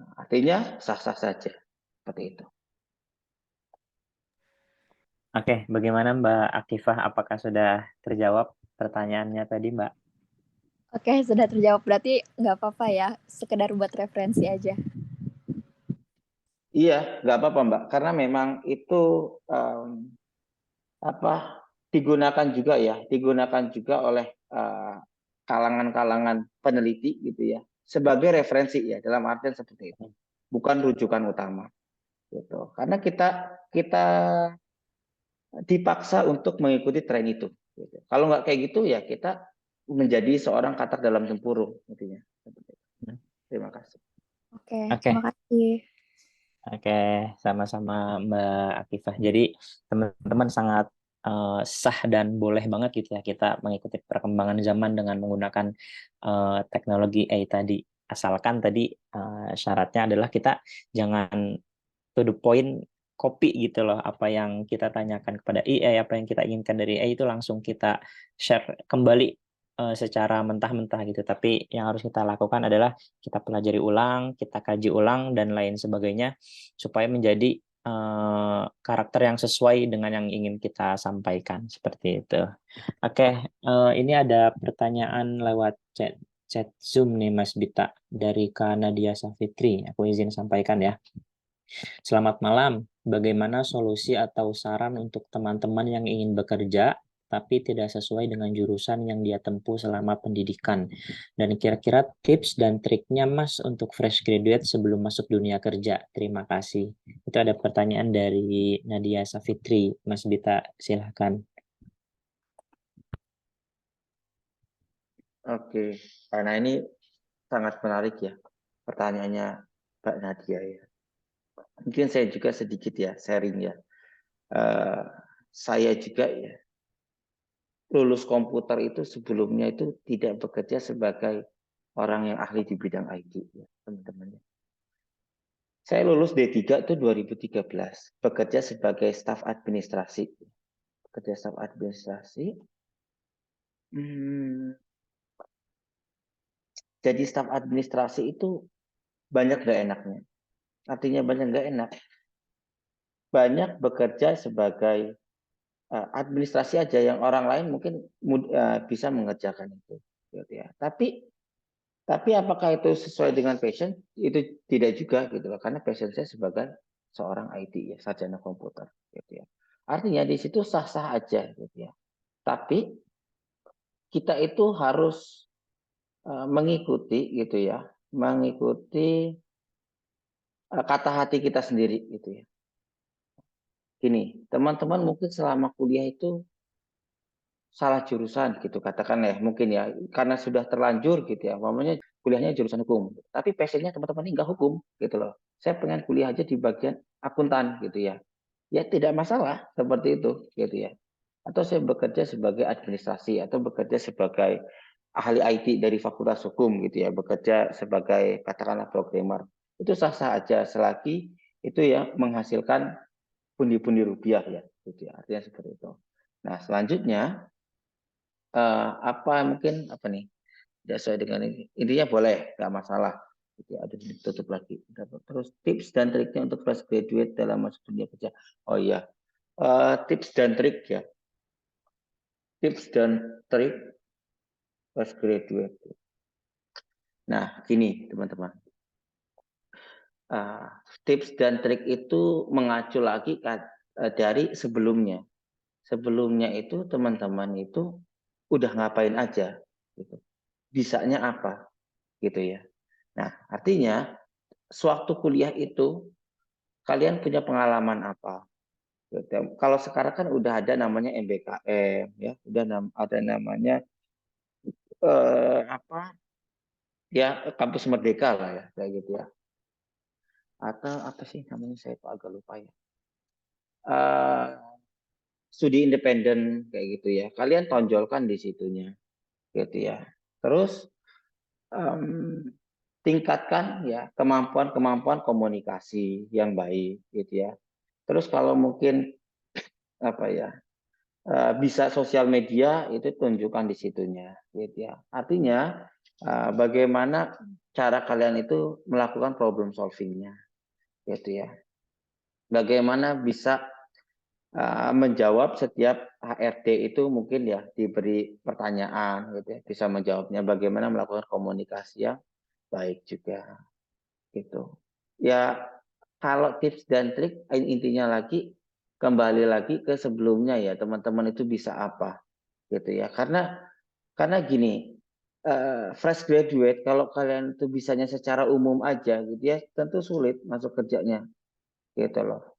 Nah, artinya sah-sah saja seperti itu. Oke, bagaimana Mbak Akifah? Apakah sudah terjawab pertanyaannya tadi, Mbak? Oke, sudah terjawab. Berarti nggak apa-apa ya, sekedar buat referensi aja. Iya, nggak apa-apa Mbak, karena memang itu digunakan juga oleh kalangan-kalangan peneliti gitu ya, sebagai referensi ya, dalam artian seperti itu, bukan rujukan utama gitu. Karena kita dipaksa untuk mengikuti tren itu. Gitu. Kalau nggak kayak gitu ya kita menjadi seorang katak dalam tempurung, intinya. Terima kasih. Oke, terima kasih. Oke, sama-sama Mbak Akifah. Jadi teman-teman sangat sah dan boleh banget gitu ya kita mengikuti perkembangan zaman dengan menggunakan teknologi AI tadi. Asalkan tadi syaratnya adalah kita jangan to the point copy gitu loh, apa yang kita tanyakan kepada AI, apa yang kita inginkan dari AI itu langsung kita share kembali secara mentah-mentah gitu. Tapi yang harus kita lakukan adalah kita pelajari ulang, kita kaji ulang dan lain sebagainya supaya menjadi karakter yang sesuai dengan yang ingin kita sampaikan seperti itu. Oke, ini ada pertanyaan lewat chat Zoom nih Mas Bita dari Kak Nadia Safitri. Aku izin sampaikan ya. Selamat malam. Bagaimana solusi atau saran untuk teman-teman yang ingin bekerja tapi tidak sesuai dengan jurusan yang dia tempuh selama pendidikan? Dan kira-kira tips dan triknya Mas untuk fresh graduate sebelum masuk dunia kerja. Terima kasih. Itu ada pertanyaan dari Nadia Safitri. Mas Bita, silahkan. Oke, karena ini sangat menarik ya pertanyaannya Mbak Nadia ya. Mungkin saya juga sedikit ya sharing ya. Saya juga ya lulus komputer itu sebelumnya itu tidak bekerja sebagai orang yang ahli di bidang IT ya teman-teman. Saya lulus D3 itu 2013, bekerja sebagai staf administrasi. Bekerja staf administrasi. Jadi staf administrasi itu banyak gak enaknya. Artinya banyak gak enak. Banyak bekerja sebagai administrasi aja yang orang lain mungkin bisa mengerjakan itu. Gitu ya. Tapi apakah itu sesuai dengan passion? Itu tidak juga gitu loh. Karena passion saya sebagai seorang IT ya, sarjana komputer gitu ya. Artinya di situ sah-sah aja gitu ya. Tapi kita itu harus mengikuti gitu ya, mengikuti kata hati kita sendiri gitu ya. Gini, teman-teman mungkin selama kuliah itu salah jurusan gitu katakan ya, mungkin ya karena sudah terlanjur gitu ya, umpamanya kuliahnya jurusan hukum, tapi passionnya teman-teman ini nggak hukum gitu loh. Saya pengen kuliah aja di bagian akuntan gitu ya. Ya tidak masalah seperti itu gitu ya. Atau saya bekerja sebagai administrasi atau bekerja sebagai ahli IT dari Fakultas Hukum gitu ya, bekerja sebagai katakanlah programmer. Itu sah-sah aja selagi itu ya menghasilkan pundi-pundi rupiah ya gitu ya. Artinya seperti itu. Nah, selanjutnya mungkin nih tidak sesuai dengan ini, intinya boleh nggak masalah gitu ya. Ada ditutup lagi terus tips dan triknya untuk fresh graduate dalam masuk dunia kerja. Oh iya, tips dan trik ya, tips dan trik fresh graduate. Nah gini teman-teman, tips dan trik itu mengacu lagi dari sebelumnya. Sebelumnya itu teman-teman itu udah ngapain aja, gitu. Bisanya apa, gitu ya. Nah, artinya sewaktu kuliah itu kalian punya pengalaman apa? Gitu. Kalau sekarang kan udah ada namanya MBKM, ya, udah ada namanya apa? Ya, kampus merdeka lah ya, kayak gitu ya. Atau apa sih namanya, saya kok agak lupa ya. Studi independen kayak gitu ya. Kalian tonjolkan di situnya, gitu ya. Terus tingkatkan ya kemampuan komunikasi yang baik, gitu ya. Terus kalau mungkin apa ya, bisa sosial media itu tunjukkan di situnya, gitu ya. Artinya bagaimana cara kalian itu melakukan problem solvingnya, gitu ya. Bagaimana bisa menjawab setiap HRD itu mungkin ya diberi pertanyaan, gitu ya, bisa menjawabnya. Bagaimana melakukan komunikasi yang baik juga, gitu. Ya, kalau tips dan trik intinya lagi kembali lagi ke sebelumnya ya, teman-teman itu bisa apa, gitu ya. Karena gini, fresh graduate kalau kalian itu bisanya secara umum aja, gitu ya, tentu sulit masuk kerjanya, gitu loh.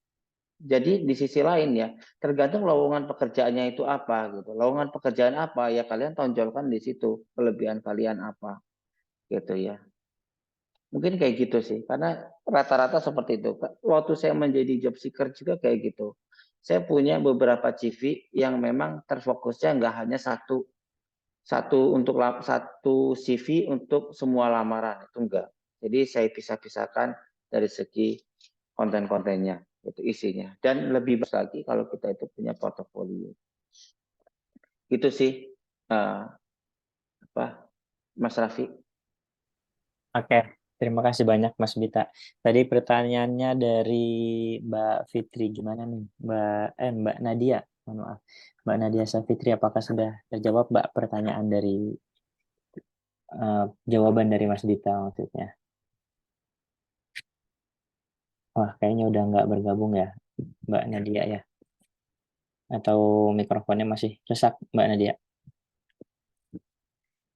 Jadi di sisi lain ya, tergantung lowongan pekerjaannya itu apa gitu. Lowongan pekerjaan apa ya kalian tonjolkan di situ, kelebihan kalian apa gitu ya. Mungkin kayak gitu sih, karena rata-rata seperti itu. Waktu saya menjadi job seeker juga kayak gitu. Saya punya beberapa CV yang memang terfokusnya nggak hanya satu satu CV untuk semua lamaran, itu enggak. Jadi saya pisah-pisahkan dari segi konten-kontennya, itu isinya. Dan lebih bagus lagi kalau kita itu punya portofolio. Itu sih Mas Raffi. Oke, terima kasih banyak Mas Bita. Tadi pertanyaannya dari Mbak Fitri gimana nih? Mbak Nadia, mohon maaf. Mbak Nadia Safitri, apakah sudah terjawab Mbak pertanyaan dari jawaban dari Mas Bita maksudnya? Wah, kayaknya udah nggak bergabung ya Mbak Nadia ya. Atau mikrofonnya masih rusak Mbak Nadia?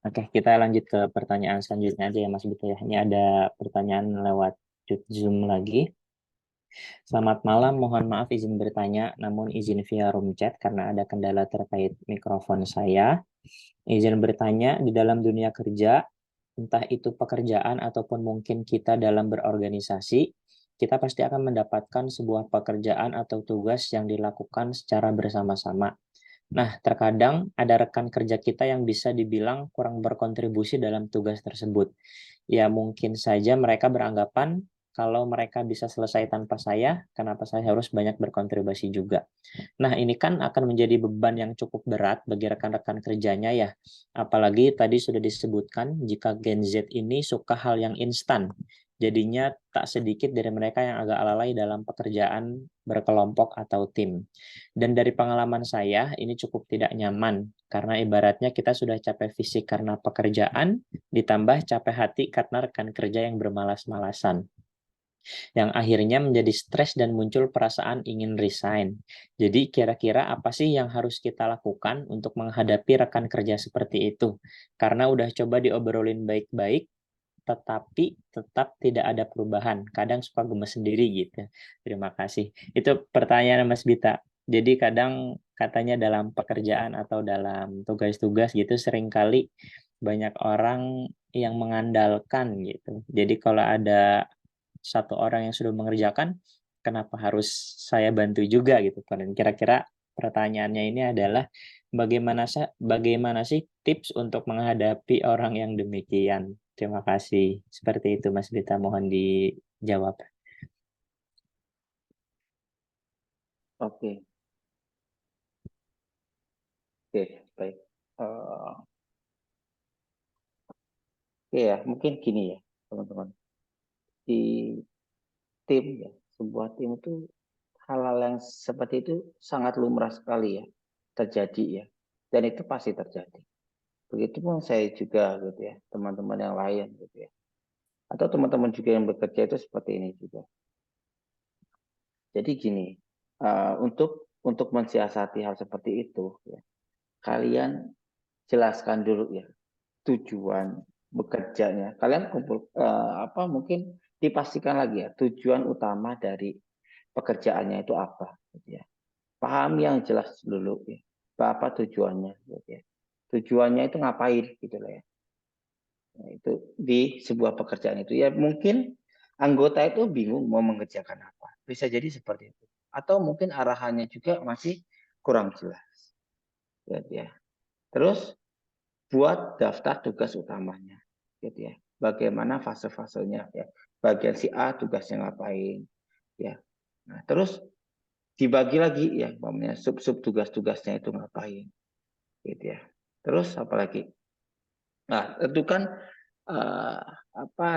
Oke, kita lanjut ke pertanyaan selanjutnya aja ya Mas Bita ya. Ini ada pertanyaan lewat Zoom lagi. Selamat malam, mohon maaf izin bertanya, namun izin via room chat karena ada kendala terkait mikrofon saya. Izin bertanya, di dalam dunia kerja, entah itu pekerjaan ataupun mungkin kita dalam berorganisasi, kita pasti akan mendapatkan sebuah pekerjaan atau tugas yang dilakukan secara bersama-sama. Nah, terkadang ada rekan kerja kita yang bisa dibilang kurang berkontribusi dalam tugas tersebut. Ya, mungkin saja mereka beranggapan kalau mereka bisa selesai tanpa saya, kenapa saya harus banyak berkontribusi juga. Nah, ini kan akan menjadi beban yang cukup berat bagi rekan-rekan kerjanya ya. Apalagi tadi sudah disebutkan jika Gen Z ini suka hal yang instan. Jadinya tak sedikit dari mereka yang agak lalai dalam pekerjaan berkelompok atau tim. Dan dari pengalaman saya, ini cukup tidak nyaman karena ibaratnya kita sudah capek fisik karena pekerjaan, ditambah capek hati karena rekan kerja yang bermalas-malasan, yang akhirnya menjadi stres dan muncul perasaan ingin resign. Jadi kira-kira apa sih yang harus kita lakukan untuk menghadapi rekan kerja seperti itu? Karena udah coba diobrolin baik-baik, tetapi tetap tidak ada perubahan. Kadang suka gemes sendiri gitu. Terima kasih. Itu pertanyaan Mas Bita. Jadi kadang katanya dalam pekerjaan atau dalam tugas-tugas gitu seringkali banyak orang yang mengandalkan gitu. Jadi kalau ada satu orang yang sudah mengerjakan, kenapa harus saya bantu juga gitu. Dan kira-kira pertanyaannya ini adalah bagaimana sih tips untuk menghadapi orang yang demikian? Terima kasih. Seperti itu Mas Bita, mohon dijawab. Oke, baik. Oke ya, mungkin gini ya, teman-teman. Di tim ya, sebuah tim itu hal-hal yang seperti itu sangat lumrah sekali ya terjadi ya, dan itu pasti terjadi. Begitupun saya juga gitu ya, teman-teman yang lain gitu ya. Atau teman-teman juga yang bekerja itu seperti ini juga. Jadi gini, untuk mensiasati hal seperti itu, ya, kalian jelaskan dulu ya tujuan bekerjanya. Kalian mungkin dipastikan lagi ya tujuan utama dari pekerjaannya itu apa, gitu ya. Paham yang jelas dulu ya. Apa tujuannya, gitu ya. Tujuannya itu ngapain, gitu lah ya. Nah, itu di sebuah pekerjaan itu ya mungkin anggota itu bingung mau mengerjakan apa. Bisa jadi seperti itu. Atau mungkin arahannya juga masih kurang jelas. Gitu ya. Terus buat daftar tugas utamanya. Gitu ya. Bagaimana fase-fasenya ya. Bagian si A tugasnya ngapain ya. Nah, terus dibagi lagi ya, namanya sub-sub tugas-tugasnya itu ngapain. Gitu ya. Terus apalagi? Nah, tentukan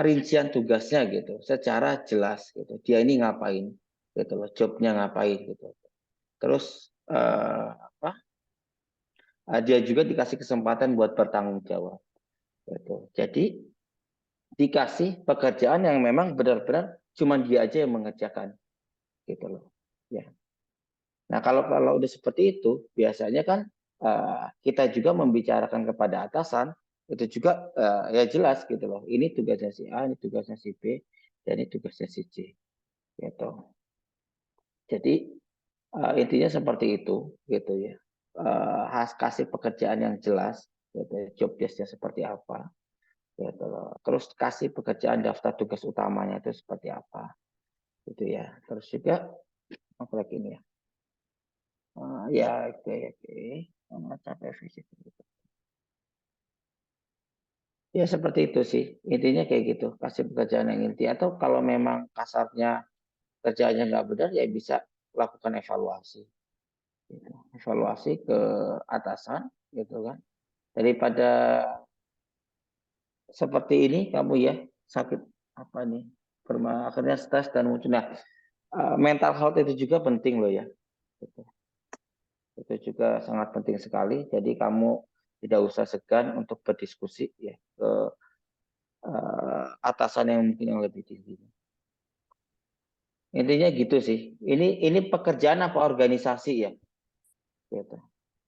rincian tugasnya gitu secara jelas gitu. Dia ini ngapain gitu loh, jobnya ngapain gitu. Terus dia juga dikasih kesempatan buat bertanggung jawab gitu. Jadi dikasih pekerjaan yang memang benar-benar cuma dia aja yang mengerjakan gitu loh ya. Nah, kalau udah seperti itu biasanya kan kita juga membicarakan kepada atasan itu juga ya jelas gitu loh. Ini tugasnya si A, ini tugasnya si B, dan ini tugasnya si C. Gitu. Jadi intinya seperti itu gitu ya. Kasih pekerjaan yang jelas, gitu, job desk-nya seperti apa, gitu loh. Terus kasih pekerjaan daftar tugas utamanya itu seperti apa, gitu ya. Terus juga apa lagi ini ya? Ya oke. Mencapai visi. Ya seperti itu sih. Intinya kayak gitu. Kasih pekerjaan yang inti. Atau kalau memang kasarnya kerjaannya nggak benar, ya bisa lakukan evaluasi. Gitu. Evaluasi ke atasan, gitu kan. Daripada seperti ini kamu ya sakit apa nih, akhirnya stres dan muncul. Nah, mental health itu juga penting loh ya. Gitu. Itu juga sangat penting sekali. Jadi kamu tidak usah segan untuk berdiskusi ya ke atasan yang mungkin yang lebih tinggi. Intinya gitu sih. Ini pekerjaan apa organisasi ya? Gitu.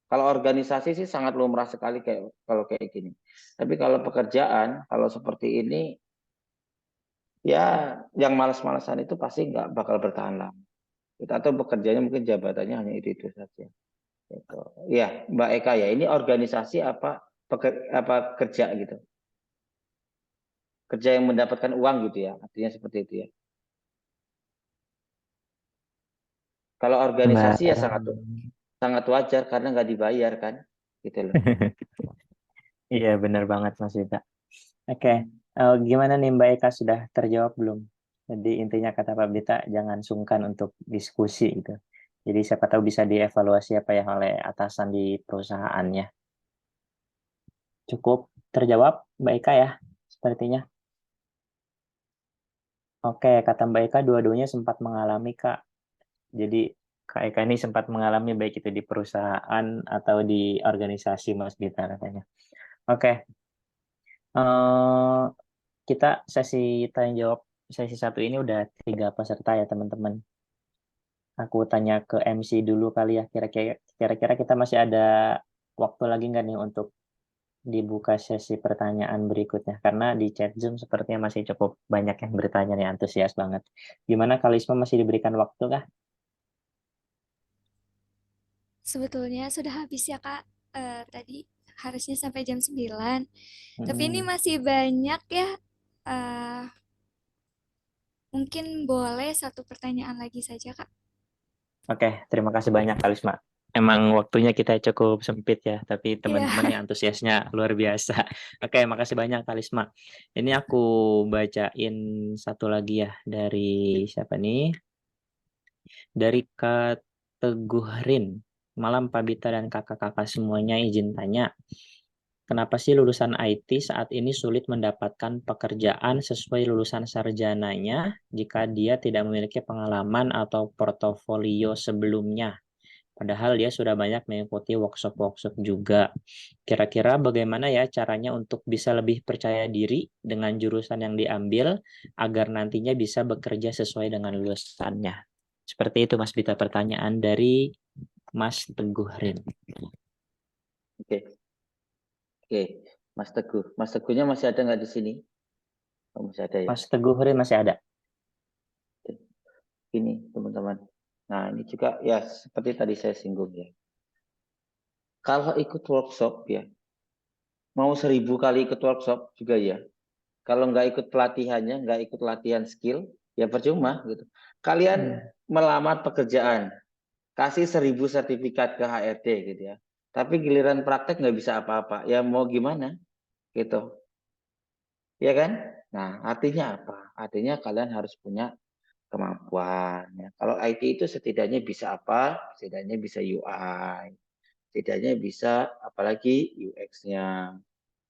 Kalau organisasi sih sangat lumrah sekali kayak gini. Tapi kalau pekerjaan, kalau seperti ini, ya yang malas-malasan itu pasti nggak bakal bertahan lama. Gitu. Atau pekerjaannya mungkin jabatannya hanya itu saja. Gitu. Ya, Mbak Eka ya. Ini organisasi apa kerja gitu? Kerja yang mendapatkan uang gitu ya. Artinya seperti itu ya. Kalau organisasi ya sangat wajar karena nggak dibayar kan, gitu loh. Iya benar banget Mas Vita. Oke, gimana nih Mbak Eka, sudah terjawab belum? Jadi intinya kata Pak Bita, jangan sungkan untuk diskusi gitu. Jadi siapa tahu bisa dievaluasi apa ya oleh atasan di perusahaannya. Cukup terjawab Mbak Eka ya, sepertinya. Oke, kata Mbak Eka dua-duanya sempat mengalami Kak. Jadi Kak Eka ini sempat mengalami baik itu di perusahaan atau di organisasi Mas Bita katanya. Oke. Kita sesi tanya jawab sesi 1 ini udah 3 peserta ya teman-teman. Aku tanya ke MC dulu kali ya, kira-kira kita masih ada waktu lagi nggak nih untuk dibuka sesi pertanyaan berikutnya, karena di chat Zoom sepertinya masih cukup banyak yang bertanya nih, antusias banget. Gimana Kalisma, masih diberikan waktu kah? Sebetulnya sudah habis ya Kak. Tadi harusnya sampai jam 9. Tapi ini masih banyak ya. Mungkin boleh satu pertanyaan lagi saja Kak. Oke, terima kasih banyak Kalisma. Emang waktunya kita cukup sempit ya, tapi teman-teman yang antusiasnya luar biasa. Oke, makasih banyak Kalisma. Ini aku bacain satu lagi ya dari siapa nih? Dari Kak Teguhrin. Malam Pak Bita dan kakak-kakak semuanya, izin tanya. Kenapa sih lulusan IT saat ini sulit mendapatkan pekerjaan sesuai lulusan sarjananya jika dia tidak memiliki pengalaman atau portofolio sebelumnya? Padahal dia sudah banyak mengikuti workshop-workshop juga. Kira-kira bagaimana ya caranya untuk bisa lebih percaya diri dengan jurusan yang diambil agar nantinya bisa bekerja sesuai dengan lulusannya? Seperti itu Mas Bita, pertanyaan dari Mas Teguh Rin. Oke, oke, Mas Teguh. Mas Teguhnya masih ada nggak di sini? Oh, masih ada ya. Mas Teguh Rin masih ada. Ini teman-teman. Nah, ini juga ya seperti tadi saya singgung ya. Kalau ikut workshop ya, mau 1000 kali ikut workshop juga ya. Kalau nggak ikut pelatihannya, nggak ikut latihan skill, ya percuma gitu. Kalian melamar pekerjaan, kasih 1000 sertifikat ke HRD gitu ya. Tapi giliran praktek nggak bisa apa-apa. Ya mau gimana gitu. Ya kan? Nah, artinya apa? Artinya kalian harus punya kemampuan. Ya. Kalau IT itu setidaknya bisa apa? Setidaknya bisa UI, setidaknya bisa apalagi UX-nya,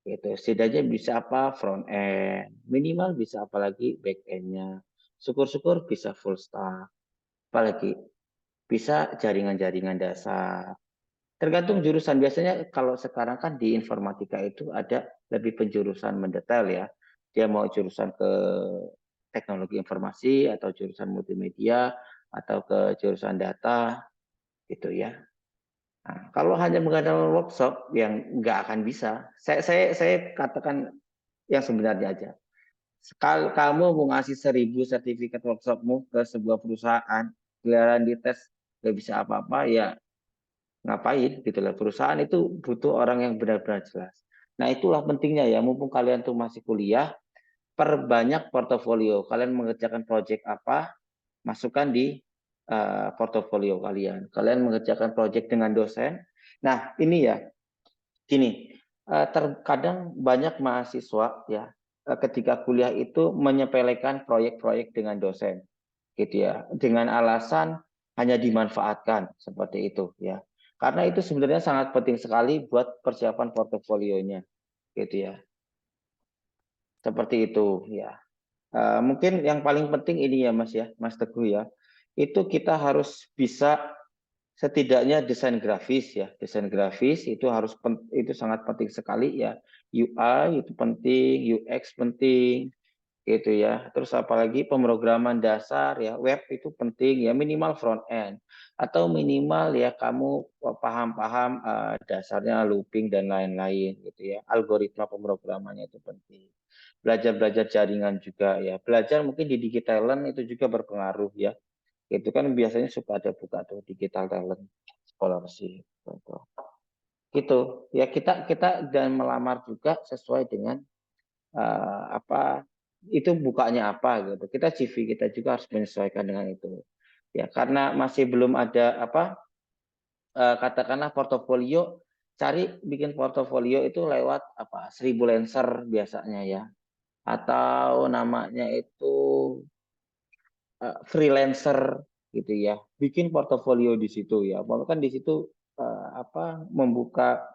gitu. Setidaknya bisa apa? Front end, minimal bisa apalagi back end-nya. Syukur-syukur bisa full stack, apalagi bisa jaringan-jaringan dasar. Tergantung jurusan. Biasanya kalau sekarang kan di informatika itu ada lebih penjurusan mendetail ya. Dia mau jurusan ke teknologi informasi atau jurusan multimedia atau ke jurusan data gitu ya. Nah, kalau hanya mengadakan workshop yang nggak akan bisa, saya katakan yang sebenarnya aja. Sekali kamu mau ngasih 1000 sertifikat workshopmu ke sebuah perusahaan, giliran dites nggak bisa apa-apa, ya ngapain gitu lah. Perusahaan itu butuh orang yang benar-benar jelas. Nah itulah pentingnya ya, mumpung kalian tuh masih kuliah, perbanyak portofolio. Kalian mengerjakan proyek apa, masukkan di portofolio kalian. Kalian mengerjakan proyek dengan dosen. Nah ini ya, gini, terkadang banyak mahasiswa ya ketika kuliah itu menyepelekan proyek-proyek dengan dosen, gitu ya, dengan alasan hanya dimanfaatkan seperti itu ya. Karena itu sebenarnya sangat penting sekali buat persiapan portofolionya, gitu ya. Seperti itu ya. Mungkin yang paling penting ini ya Mas ya, Mas Teguh ya. Itu kita harus bisa setidaknya desain grafis ya. Desain grafis itu itu sangat penting sekali ya. UI itu penting, UX penting, gitu ya. Terus apalagi pemrograman dasar ya, web itu penting ya, minimal front end atau minimal ya kamu paham-paham dasarnya looping dan lain-lain gitu ya. Algoritma pemrogramannya itu penting. Belajar-belajar jaringan juga ya. Belajar mungkin di digital talent itu juga berpengaruh ya. Itu kan biasanya suka ada buka tuh digital talent scholarship gitu. Gitu. Ya kita dan melamar juga sesuai dengan apa itu bukanya apa gitu. Kita CV kita juga harus menyesuaikan dengan itu. Ya, karena masih belum ada apa katakanlah portofolio, cari bikin portofolio itu lewat apa 1000 Lancer biasanya ya. Atau namanya itu freelancer gitu ya. Bikin portofolio di situ ya. Kan di situ apa membuka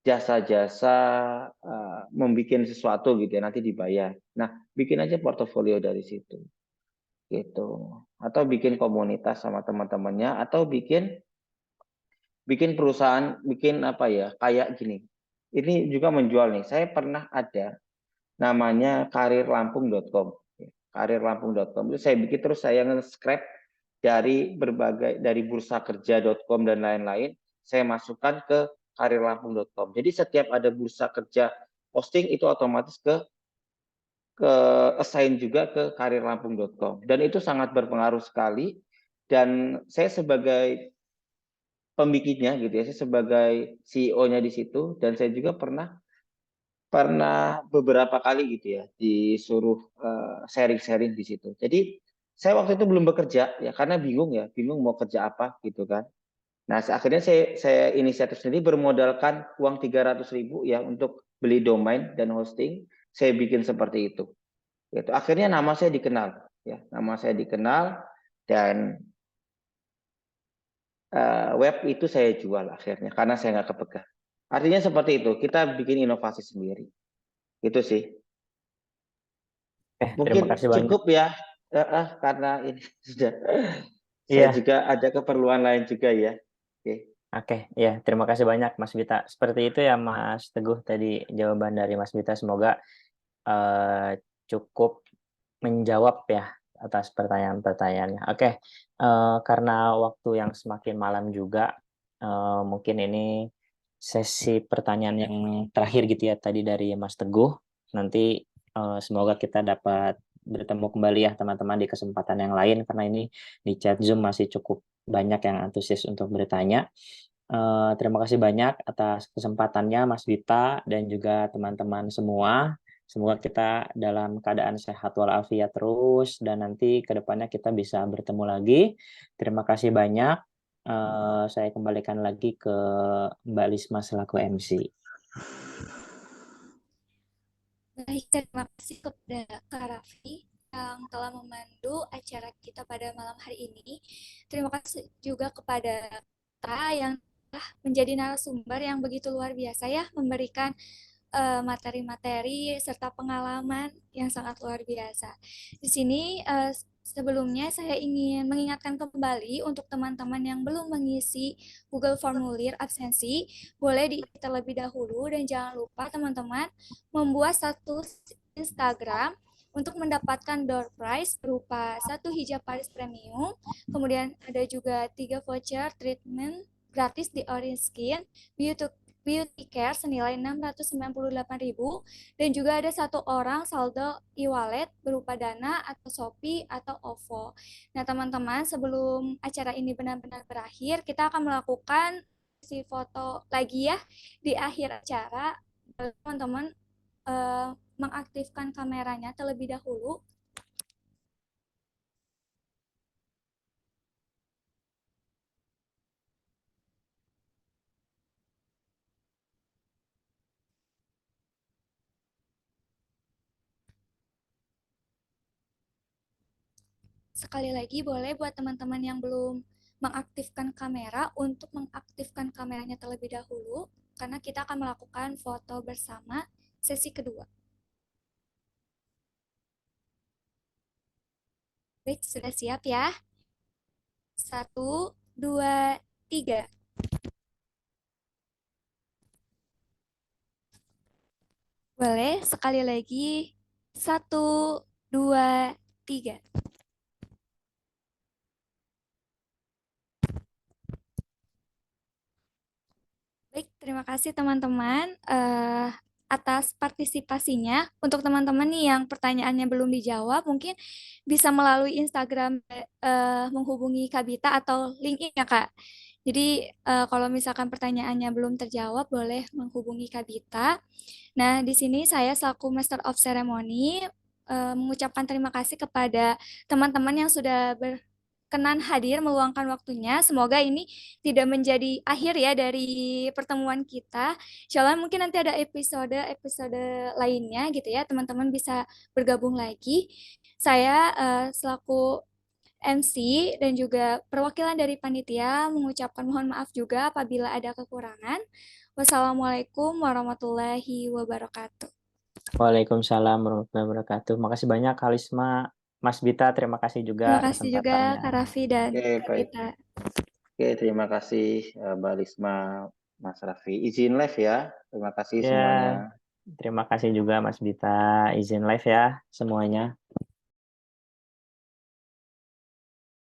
jasa-jasa membuat sesuatu gitu ya, nanti dibayar. Nah, bikin aja portofolio dari situ gitu. Atau bikin komunitas sama teman-temannya atau bikin perusahaan, bikin apa ya, kayak gini. Ini juga menjual nih. Saya pernah ada namanya karirlampung.com. Karirlampung.com itu saya bikin, terus saya nge-scrap dari bursakerja.com dan lain-lain, saya masukkan ke karirlampung.com. Jadi setiap ada bursa kerja posting itu otomatis ke assign juga ke karirlampung.com, dan itu sangat berpengaruh sekali. Dan saya sebagai pembikinnya gitu ya, saya sebagai CEO-nya di situ, dan saya juga pernah beberapa kali gitu ya disuruh sharing-sharing di situ. Jadi saya waktu itu belum bekerja ya karena bingung mau kerja apa gitu kan. Nah akhirnya saya inisiatif sendiri, bermodalkan uang 300.000 ya untuk beli domain dan hosting. Saya bikin seperti itu. Gitu. Akhirnya nama saya dikenal ya, nama saya dikenal, dan web itu saya jual akhirnya karena saya nggak kepegang. Artinya seperti itu, kita bikin inovasi sendiri. Itu sih. Terima Mungkin kasih banyak. cukup ya, karena ini sudah saya Iya. juga ada keperluan lain juga ya. Oke, ya terima kasih banyak Mas Bita. Seperti itu ya Mas Teguh tadi jawaban dari Mas Bita. Semoga cukup menjawab ya atas pertanyaan-pertanyaannya. Oke, karena waktu yang semakin malam juga, mungkin ini sesi pertanyaan yang terakhir gitu ya tadi dari Mas Teguh. Nanti semoga kita dapat bertemu kembali ya teman-teman di kesempatan yang lain karena ini di chat Zoom masih cukup banyak yang antusias untuk bertanya. Terima kasih banyak atas kesempatannya Mas Bita dan juga teman-teman semua. Semoga kita dalam keadaan sehat walafiat terus dan nanti ke depannya kita bisa bertemu lagi. Terima kasih banyak. Saya kembalikan lagi ke Mbak Lisma selaku MC. Baik, terima kasih kepada Kak Raffi yang telah memandu acara kita pada malam hari ini. Terima kasih juga kepada kita yang telah menjadi narasumber yang begitu luar biasa ya, memberikan materi-materi serta pengalaman yang sangat luar biasa. Di sini sebelumnya saya ingin mengingatkan kembali untuk teman-teman yang belum mengisi Google Formulir absensi, boleh diisi terlebih dahulu dan jangan lupa teman-teman membuat status Instagram untuk mendapatkan door prize berupa 1 hijab Paris Premium, kemudian ada juga 3 voucher treatment gratis di Orange Skin, Beauty Care senilai 698.000 dan juga ada 1 orang saldo e-wallet berupa Dana atau Shopee atau OVO. Nah, teman-teman, sebelum acara ini benar-benar berakhir, kita akan melakukan sesi foto lagi ya di akhir acara. Teman-teman mengaktifkan kameranya terlebih dahulu. Sekali lagi boleh buat teman-teman yang belum mengaktifkan kamera untuk mengaktifkan kameranya terlebih dahulu karena kita akan melakukan foto bersama sesi kedua. Baik, sudah siap ya? 1, 2, 3. Boleh sekali lagi. 1, 2, 3. Baik, terima kasih teman-teman atas partisipasinya. Untuk teman-teman nih yang pertanyaannya belum dijawab, mungkin bisa melalui Instagram menghubungi Kak Bita atau LinkedIn ya Kak. Jadi kalau misalkan pertanyaannya belum terjawab, boleh menghubungi Kak Bita. Nah, di sini saya selaku Master of Ceremony mengucapkan terima kasih kepada teman-teman yang sudah berkenan hadir meluangkan waktunya. Semoga ini tidak menjadi akhir ya dari pertemuan kita. Insya Allah mungkin nanti ada episode lainnya gitu ya. Teman-teman bisa bergabung lagi. Saya selaku MC dan juga perwakilan dari panitia mengucapkan mohon maaf juga apabila ada kekurangan. Wassalamualaikum warahmatullahi wabarakatuh. Waalaikumsalam warahmatullahi wabarakatuh. Makasih banyak Kak Lisma. Mas Bita, terima kasih Terima juga kasih juga kesempatannya. Kak Raffi dan Oke, Kak baik. Gita. Oke, terima kasih Mbak Lisma, Mas Raffi. Izin live ya. Terima kasih Ya, semuanya. terima kasih juga Mas Bita. Izin live ya semuanya.